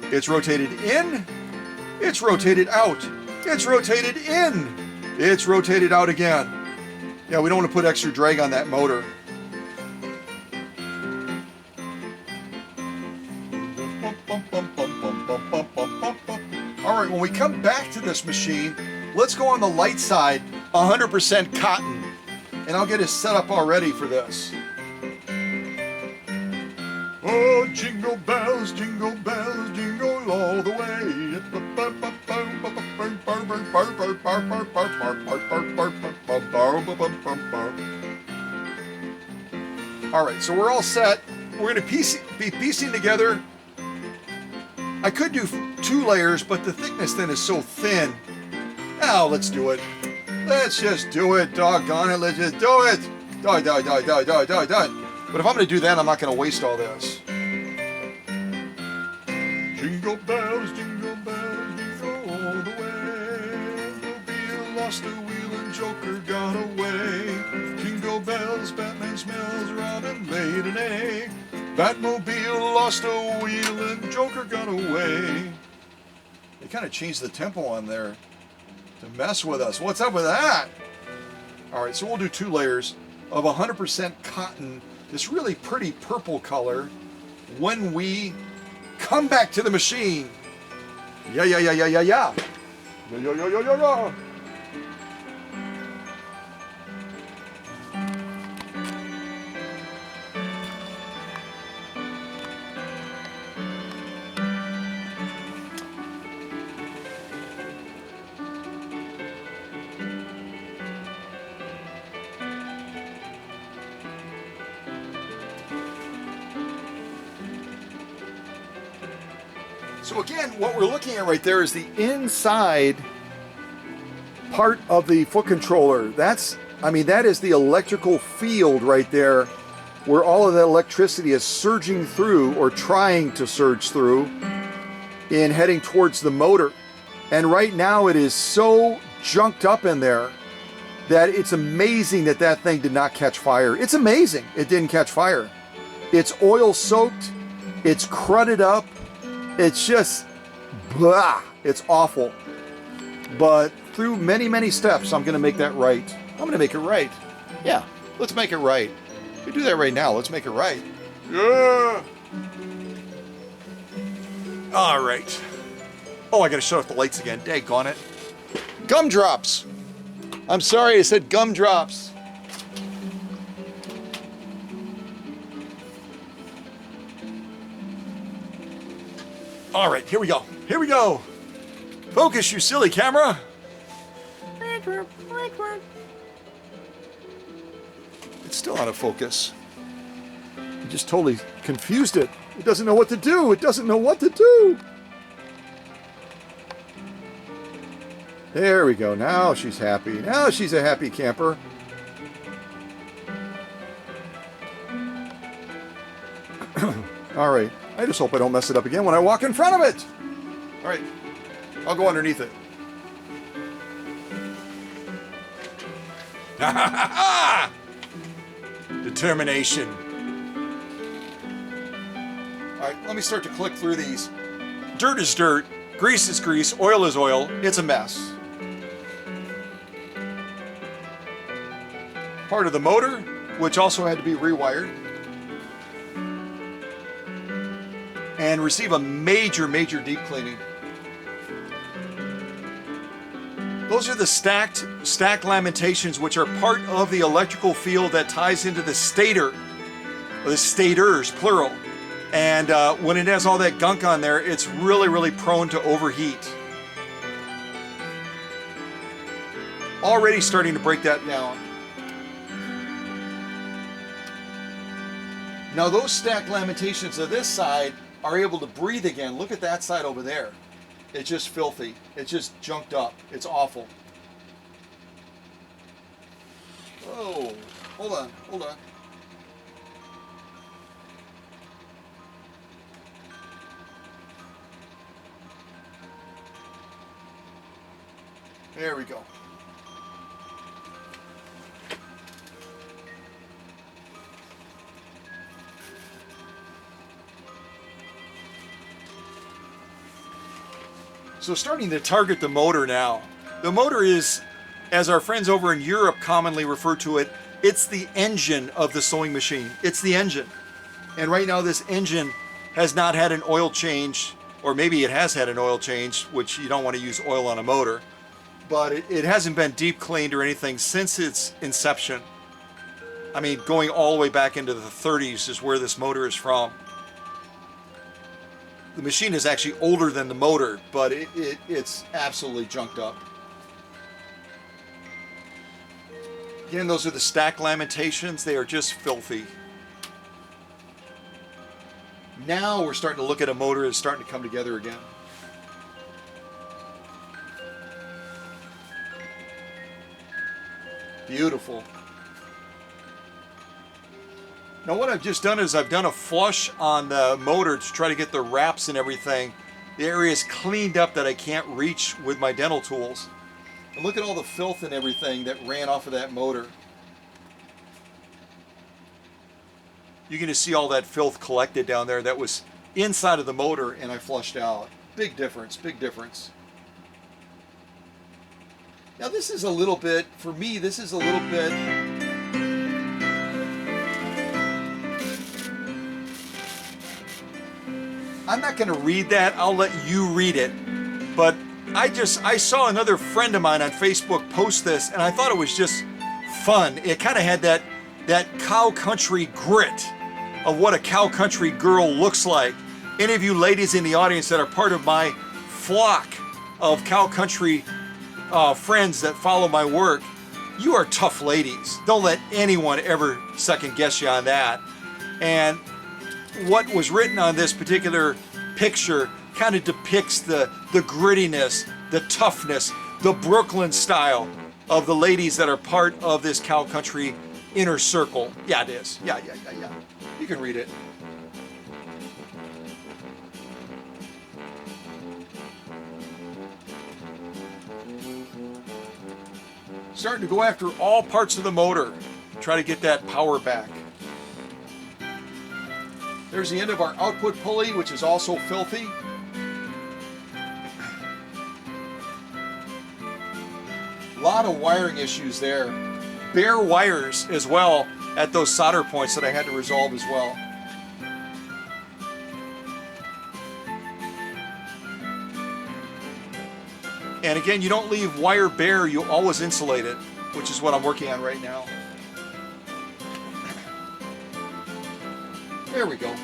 It's rotated in, it's rotated out, it's rotated in, it's rotated out again. Yeah, we don't want to put extra drag on that motor. All right, when we come back to this machine, let's go on the light side, 100% cotton. And I'll get it set up already for this. Oh, jingle bells, jingle all the way. All right, so we're all set. We're going to be piecing together. I could do 2 layers, but the thickness then is so thin. Now let's do it. Let's just do it, doggone it, let's just do it. Die. But if I'm going to do that, I'm not going to waste all this. Jingle bells, jingle all the way. Mobile lost a wheel and Joker got away. Jingle bells, Batman smells, Robin laid an egg. Batmobile lost a wheel and Joker got away. They kind of changed the tempo on there to mess with us. What's up with that? All right, so we'll do 2 layers of 100% cotton, this really pretty purple color, when we come back to the machine. Yeah. So again, what we're looking at right there is the inside part of the foot controller. That is the electrical field right there where all of that electricity is surging through or trying to surge through. in heading towards the motor. And right now it is so junked up in there that it's amazing that that thing did not catch fire. It's amazing it didn't catch fire. It's oil soaked, it's crudded up, it's just, blah, it's awful. But through many, many steps, I'm gonna make that right. I'm gonna make it right. Yeah, let's make it right. We do that right now, let's make it right. Yeah. All right. Oh, I gotta shut off the lights again, daggone it. Gumdrops. I'm sorry, I said gumdrops. All right, here we go. Here we go. Focus, you silly camera. It's still out of focus. You just totally confused it. It doesn't know what to do. It doesn't know what to do. There we go. Now she's happy. Now she's a happy camper. All right. I just hope I don't mess it up again when I walk in front of it. All right. I'll go underneath it. Determination. All right, let me start to click through these. Dirt is dirt, grease is grease, oil is oil. It's a mess. Part of the motor, which also had to be rewired. And receive a major, major deep cleaning. Those are the stacked lamentations, which are part of the electrical field that ties into the stator, or the stators, plural. And when it has all that gunk on there, it's really, really prone to overheat. Already starting to break that down. Now those stacked lamentations of this side are able to breathe again. Look at that side over there. It's just filthy. It's just junked up. It's awful. Oh, hold on, hold on. There we go. So starting to target the motor now. The motor is, as our friends over in Europe commonly refer to it, it's the engine of the sewing machine. It's the engine. And right now this engine has not had an oil change, or maybe it has had an oil change, which you don't want to use oil on a motor, but it hasn't been deep cleaned or anything since its inception. I mean, going all the way back into the 30s is where this motor is from. The machine is actually older than the motor, but it's absolutely junked up. Again, those are the stacked lamentations. They are just filthy. Now we're starting to look at a motor that's starting to come together again. Beautiful. Now what I've just done is I've done a flush on the motor to try to get the wraps and everything. The area is cleaned up that I can't reach with my dental tools. And look at all the filth and everything that ran off of that motor. You can just see all that filth collected down there that was inside of the motor and I flushed out. Big difference, big difference. Now this is a little bit, for me, this is a little bit I'm not going to read that. I'll let you read it. But I saw another friend of mine on Facebook post this, and I thought it was just fun. It kind of had that cow country grit of what a cow country girl looks like. Any of you ladies in the audience that are part of my flock of cow country friends that follow my work, you are tough ladies. Don't let anyone ever second guess you on that. And what was written on this particular picture kind of depicts the grittiness, the toughness, the Brooklyn style of the ladies that are part of this cow country inner circle. Yeah, it is. Yeah. You can read it. Starting to go after all parts of the motor. Try to get that power back. There's the end of our output pulley, which is also filthy. A lot of wiring issues there. Bare wires as well at those solder points that I had to resolve as well. And again, you don't leave wire bare, you always insulate it, which is what I'm working on right now. There we go.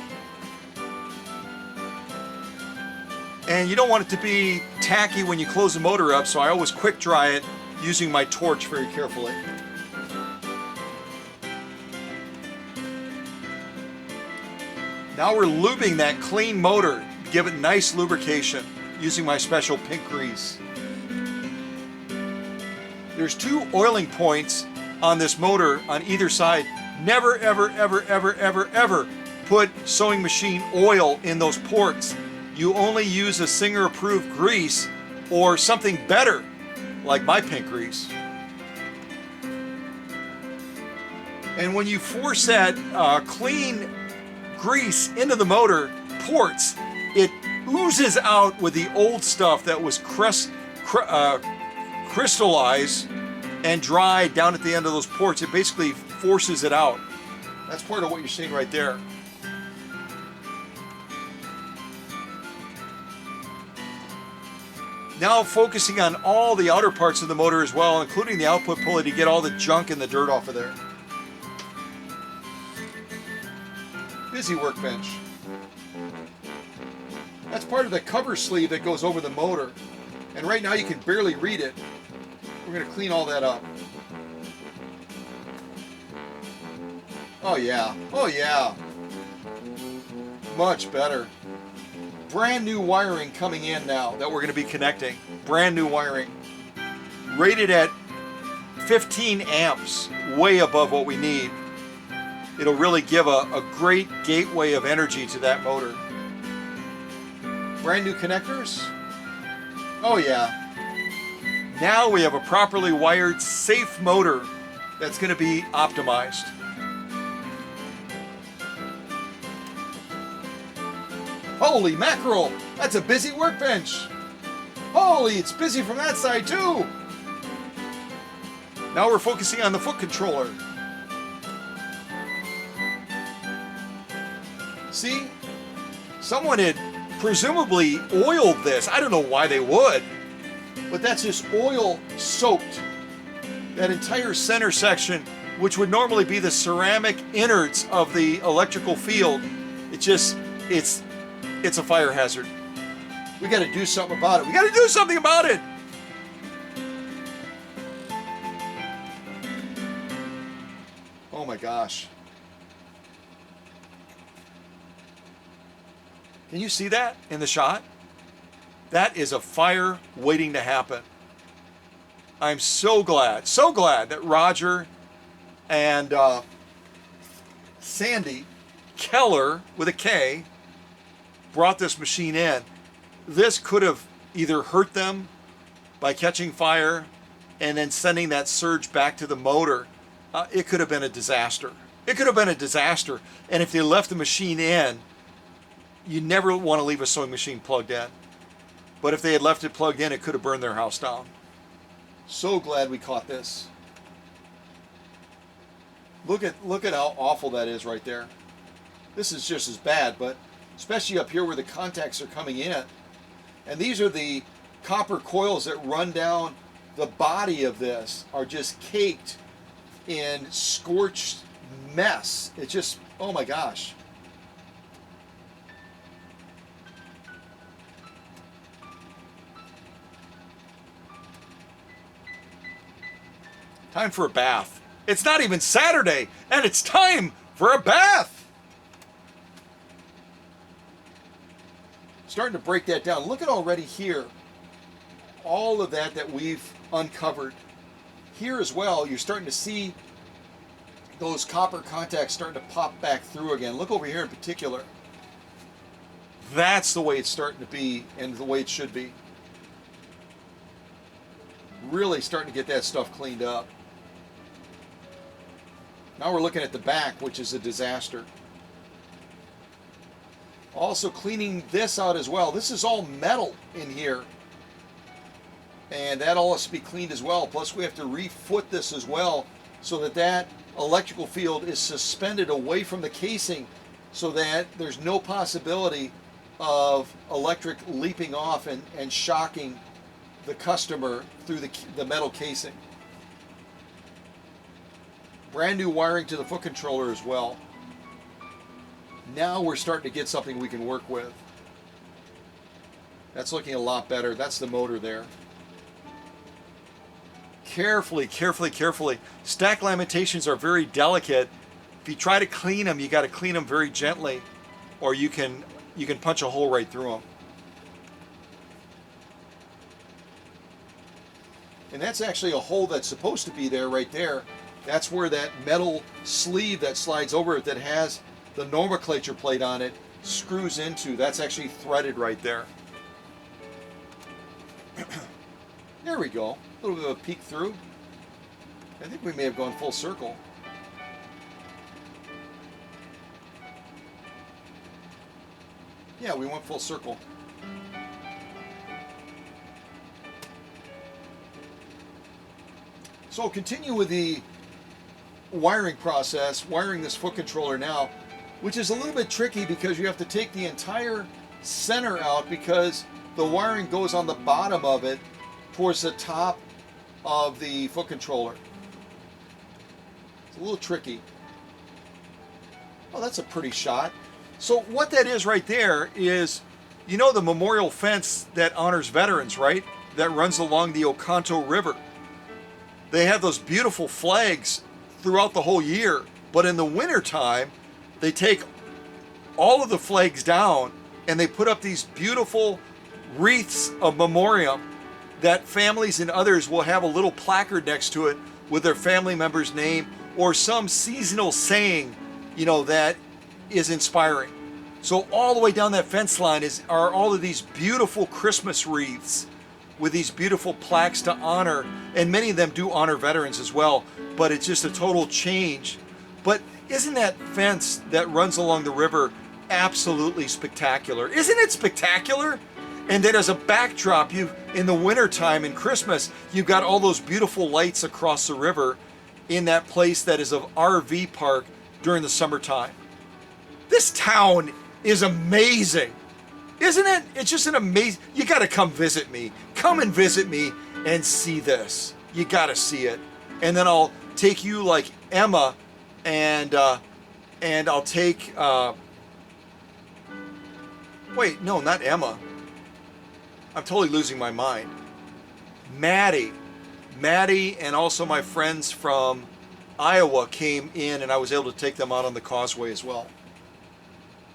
And you don't want it to be tacky when you close the motor up, so I always quick dry it using my torch very carefully. Now we're lubing that clean motor, give it nice lubrication using my special pink grease. There's 2 oiling points on this motor on either side. Never, ever, ever, ever, ever, ever put sewing machine oil in those ports. You only use a Singer approved grease or something better, like my pink grease. And when you force that clean grease into the motor ports, it oozes out with the old stuff that was crystallized and dried down at the end of those ports. It basically forces it out. That's part of what you're seeing right there. Now focusing on all the outer parts of the motor as well, including the output pulley, to get all the junk and the dirt off of there. Busy workbench. That's part of the cover sleeve that goes over the motor. And right now you can barely read it. We're going to clean all that up. Oh yeah, oh yeah. Much better. Brand new wiring coming in now that we're going to be connecting. Brand new wiring. Rated at 15 amps, way above what we need. It'll really give a great gateway of energy to that motor. Brand new connectors. Oh yeah. Now we have a properly wired, safe motor that's going to be optimized. Holy mackerel! That's a busy workbench! Holy, it's busy from that side too! Now we're focusing on the foot controller. See? Someone had presumably oiled this. I don't know why they would, but that's just oil soaked. That entire center section, which would normally be the ceramic innards of the electrical field, it's a fire hazard. We got to do something about it. We got to do something about it. Oh my gosh. Can you see that in the shot? That is a fire waiting to happen. I'm so glad that Rodger and Sandy Keller, with a K, brought this machine in. This could have either hurt them by catching fire and then sending that surge back to the motor. It could have been a disaster. It could have been a disaster. And if they left the machine in, you never want to leave a sewing machine plugged in. But if they had left it plugged in, it could have burned their house down. So glad we caught this. Look at how awful that is right there. This is just as bad, but especially up here where the contacts are coming in. And these are the copper coils that run down the body of this, are just caked in scorched mess. It's just, oh my gosh. Time for a bath. It's not even Saturday, and it's time for a bath. Starting to break that down. Look at already here, all of that we've uncovered. Here as well, you're starting to see those copper contacts starting to pop back through again. Look over here in particular. That's the way it's starting to be and the way it should be. Really starting to get that stuff cleaned up. Now we're looking at the back, which is a disaster. Also cleaning this out as well. This is all metal in here. And that all has to be cleaned as well. Plus we have to refoot this as well so that that electrical field is suspended away from the casing so that there's no possibility of electric leaping off and shocking the customer through the metal casing. Brand new wiring to the foot controller as well. Now we're starting to get something we can work with. That's looking a lot better. That's the motor there. Carefully, carefully, carefully. Stack lamentations are very delicate. If you try to clean them, you got to clean them very gently, or you can punch a hole right through them. And that's actually a hole that's supposed to be there right there. That's where that metal sleeve that slides over it that has the nomenclature plate on it screws into. That's actually threaded right there. There we go. A little bit of a peek through. I think we may have gone full circle. Yeah, we went full circle. So I'll continue with the wiring process, wiring this foot controller now, which is a little bit tricky because you have to take the entire center out because the wiring goes on the bottom of it towards the top of the foot controller. It's a little tricky. Oh, that's a pretty shot. So what that is right there is, you know, the memorial fence that honors veterans, right? That runs along the Oconto River. They have those beautiful flags throughout the whole year, but in the winter time, they take all of the flags down and they put up these beautiful wreaths of memoriam that families and others will have a little placard next to it with their family member's name or some seasonal saying, you know, that is inspiring. So all the way down that fence line are all of these beautiful Christmas wreaths with these beautiful plaques to honor, and many of them do honor veterans as well, but it's just a total change. But isn't that fence that runs along the river absolutely spectacular? Isn't it spectacular? And then as a backdrop, in the wintertime and Christmas, you've got all those beautiful lights across the river in that place that is an RV park during the summertime. This town is amazing, isn't it? It's just an amazing, you gotta come visit me. Come and visit me and see this. You gotta see it. And then I'll take you like Emma and I'll take, wait, no, not Emma. I'm totally losing my mind. Maddie and also my friends from Iowa came in and I was able to take them out on the causeway as well.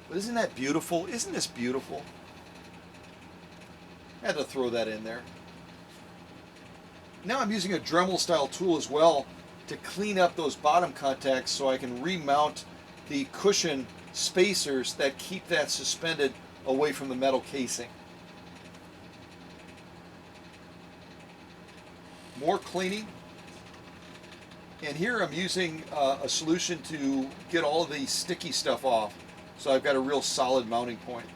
But isn't that beautiful? Isn't this beautiful? I had to throw that in there. Now I'm using a Dremel style tool as well to clean up those bottom contacts so I can remount the cushion spacers that keep that suspended away from the metal casing. More cleaning. And here I'm using a solution to get all of the sticky stuff off. So I've got a real solid mounting point.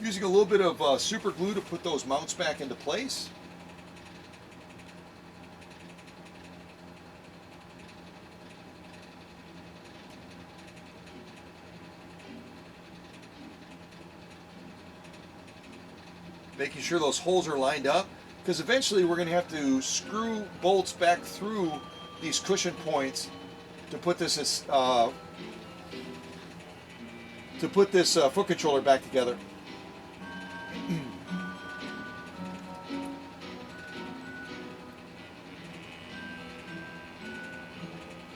Using a little bit of super glue to put those mounts back into place. Making sure those holes are lined up, because eventually we're going to have to screw bolts back through these cushion points to put this foot controller back together.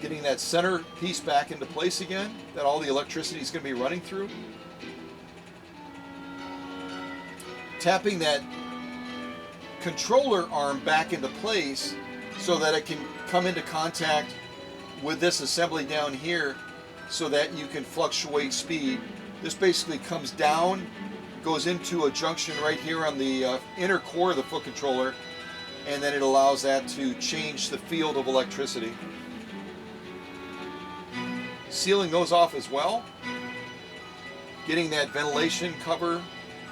Getting that center piece back into place again, that all the electricity is going to be running through. Tapping that controller arm back into place so that it can come into contact with this assembly down here so that you can fluctuate speed. This basically comes down, goes into a junction right here on the inner core of the foot controller, and then it allows that to change the field of electricity. Sealing those off as well, getting that ventilation cover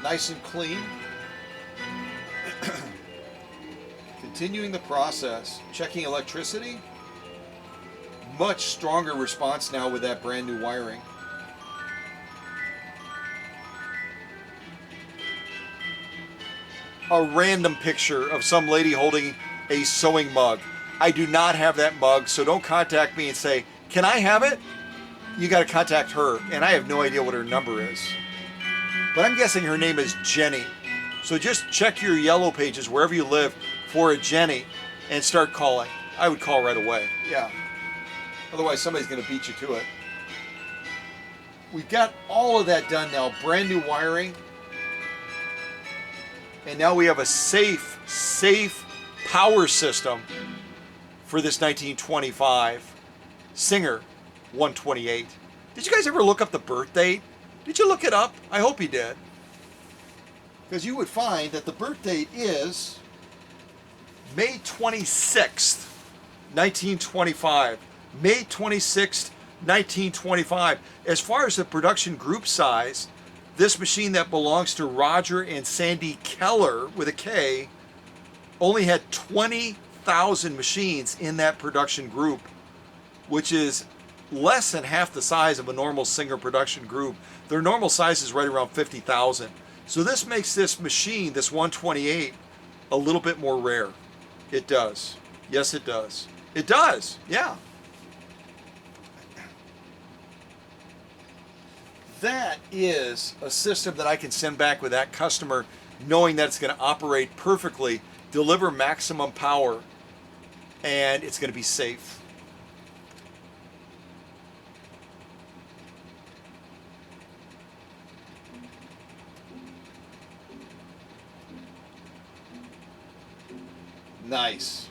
nice and clean. Continuing the process, checking electricity. Much stronger response now with that brand new wiring. A random picture of some lady holding a sewing mug. I do not have that mug, so don't contact me and say, can I have it? You got to contact her, and I have no idea what her number is. But I'm guessing her name is Jenny. So just check your yellow pages wherever you live for a Jenny and start calling. I would call right away. Yeah. Otherwise, somebody's going to beat you to it. We've got all of that done now. Brand new wiring. And now we have a safe power system for this 1925 Singer 128. Did you guys ever look up the birth date? Did you look it up? I hope you did. Because you would find that the birth date is May 26th, 1925. May 26th, 1925. As far as the production group size, this machine that belongs to Rodger and Sandy Keller with a K only had 20,000 machines in that production group, which is less than half the size of a normal Singer production group. Their normal size is right around 50,000. So this makes this machine, this 128, a little bit more rare. It does. Yes, it does. It does, yeah. That is a system that I can send back with that customer knowing that it's going to operate perfectly, deliver maximum power, and it's going to be safe. Nice.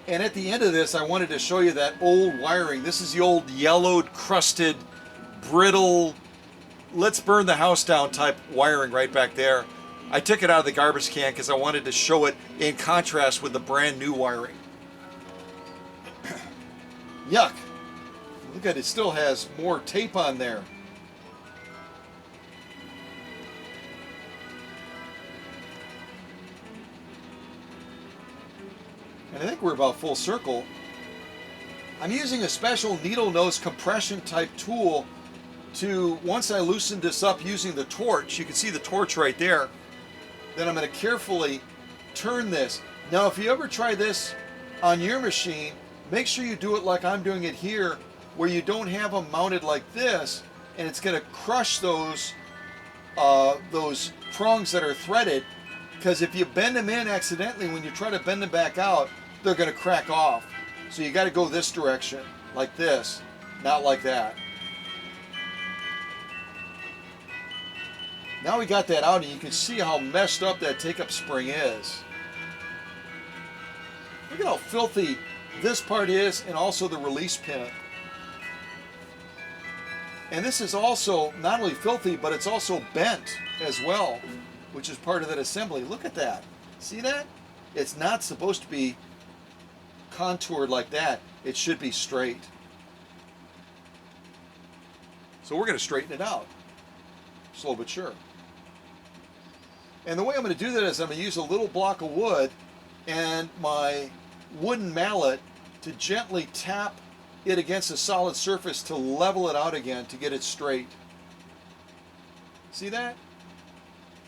And at the end of this, I wanted to show you that old wiring. This is the old yellowed, crusted, brittle, let's burn the house down type wiring right back there. I took it out of the garbage can because I wanted to show it in contrast with the brand new wiring. Yuck. Look at it, still has more tape on there. And I think we're about full circle. I'm using a special needle nose compression type tool to, once I loosen this up using the torch, you can see the torch right there, then I'm going to carefully turn this. Now if you ever try this on your machine, make sure you do it like I'm doing it here, where you don't have them mounted like this, and it's going to crush those prongs that are threaded, because if you bend them in accidentally, when you try to bend them back out, they're going to crack off. So you got to go this direction, like this, not like that. Now we got that out, and you can see how messed up that take-up spring is. Look at how filthy this part is, and also the release pin. And this is also not only filthy, but it's also bent as well, which is part of that assembly. Look at that. See that? It's not supposed to be contoured like that. It should be straight. So we're going to straighten it out, slow but sure. And the way I'm going to do that is I'm going to use a little block of wood and my wooden mallet to gently tap it against a solid surface to level it out again, to get it straight. See that?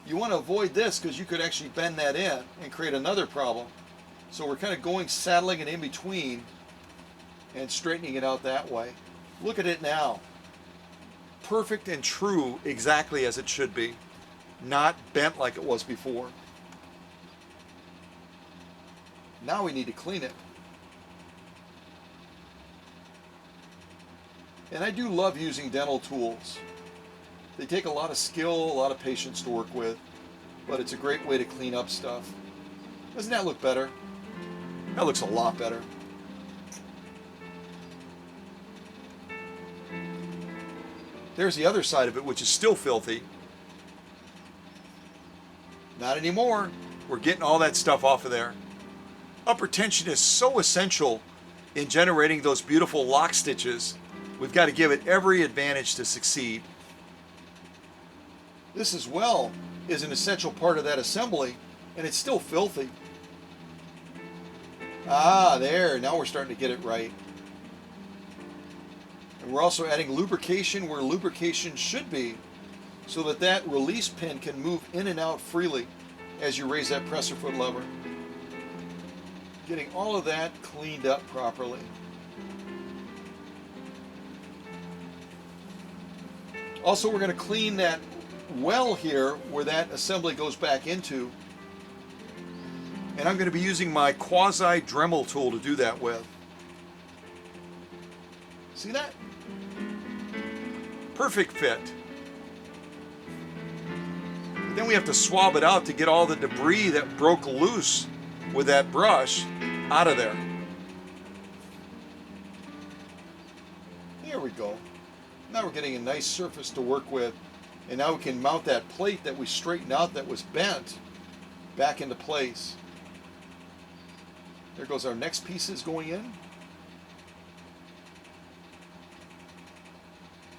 You want to avoid this because you could actually bend that in and create another problem. So we're kind of going, saddling it in between and straightening it out that way. Look at it now. Perfect and true, exactly as it should be. Not bent like it was before. Now we need to clean it. And I do love using dental tools. They take a lot of skill, a lot of patience to work with, but it's a great way to clean up stuff. Doesn't that look better? That looks a lot better. There's the other side of it, which is still filthy. Not anymore. We're getting all that stuff off of there. Upper tension is so essential in generating those beautiful lock stitches. We've got to give it every advantage to succeed. This as well is an essential part of that assembly, and it's still filthy. Ah, there, now we're starting to get it right. And we're also adding lubrication where lubrication should be, so that that release pin can move in and out freely as you raise that presser foot lever. Getting all of that cleaned up properly. Also, we're going to clean that well here where that assembly goes back into. And I'm going to be using my quasi Dremel tool to do that with. See that? Perfect fit. But then we have to swab it out to get all the debris that broke loose with that brush out of there. There we go. Now we're getting a nice surface to work with, and now we can mount that plate that we straightened out that was bent back into place. There goes our next pieces going in.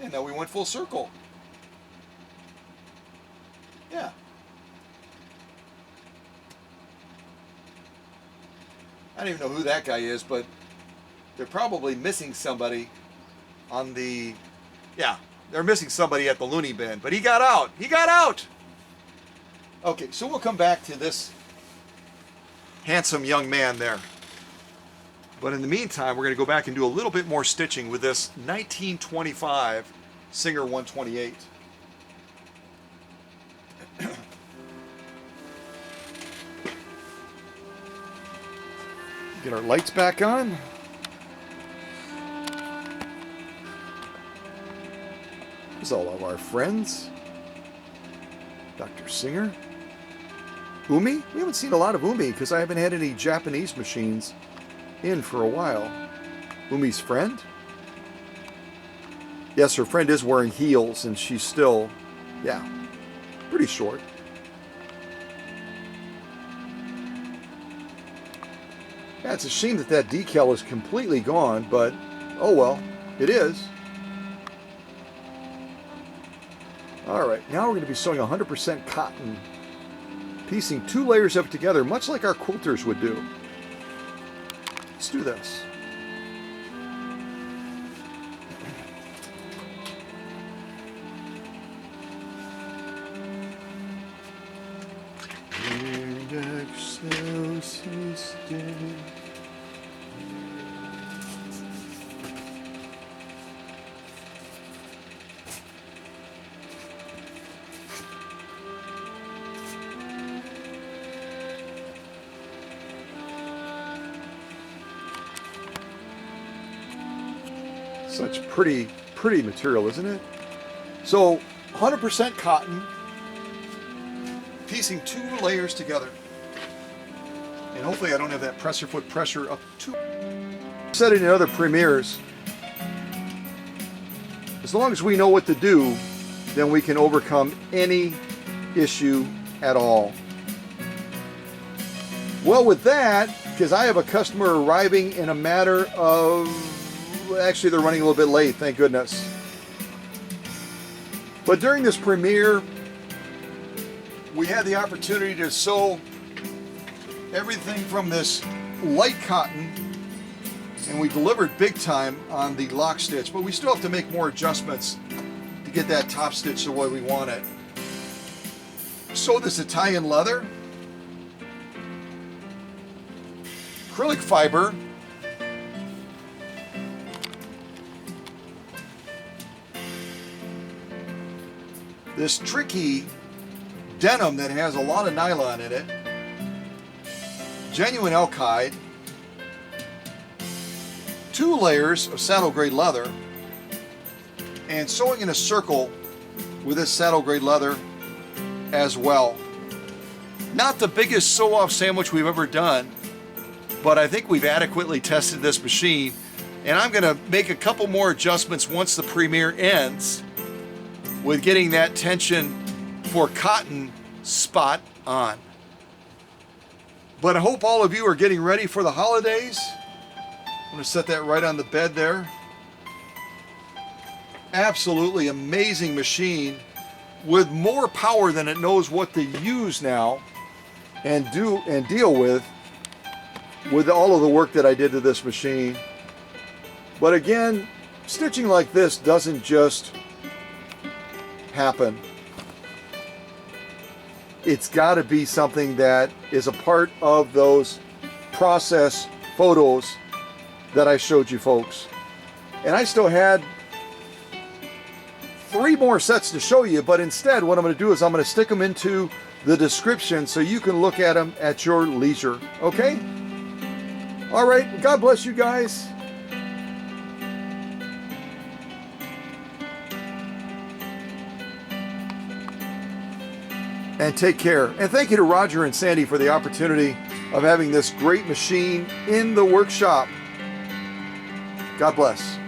And now we went full circle. Yeah. I don't even know who that guy is, but they're probably missing somebody on the, yeah, they're missing somebody at the loony bin, but he got out. He got out. Okay, so we'll come back to this handsome young man there. But in the meantime, we're going to go back and do a little bit more stitching with this 1925 Singer 128. Get our lights back on. There's all of our friends. Dr. Singer. Umi? We haven't seen a lot of Umi because I haven't had any Japanese machines in for a while. Umi's friend? Yes, her friend is wearing heels and she's still, yeah, pretty short. Yeah, it's a shame that that decal is completely gone, but oh well, it is. Alright, now we're going to be sewing 100% cotton, piecing 2 layers of it together, much like our quilters would do. Let's do this. Such pretty material, isn't it? So 100% cotton, piecing 2 layers together. And hopefully I don't have that presser foot pressure up too. Said it in other premieres. As long as we know what to do, then we can overcome any issue at all. Well, with that, because I have a customer arriving in a matter of, actually they're running a little bit late, thank goodness. But during this premiere, we had the opportunity to sew everything from this light cotton, and we delivered big time on the lock stitch, but we still have to make more adjustments to get that top stitch the way we want it. Sew this Italian leather, acrylic fiber, this tricky denim that has a lot of nylon in it, genuine elk hide, 2 layers of saddle grade leather, and sewing in a circle with this saddle grade leather as well. Not the biggest sew off sandwich we've ever done, but I think we've adequately tested this machine, and I'm going to make a couple more adjustments once the premiere ends with getting that tension for cotton spot on. But I hope all of you are getting ready for the holidays. I'm going to set that right on the bed there. Absolutely amazing machine with more power than it knows what to use now and deal with all of the work that I did to this machine. But again, stitching like this doesn't just happen. It's got to be something that is a part of those process photos that I showed you folks. And I still had 3 more sets to show you, but instead what I'm going to do is I'm going to stick them into the description so you can look at them at your leisure. Okay? All right. God bless you guys. And take care. And thank you to Rodger and Sandy for the opportunity of having this great machine in the workshop. God bless.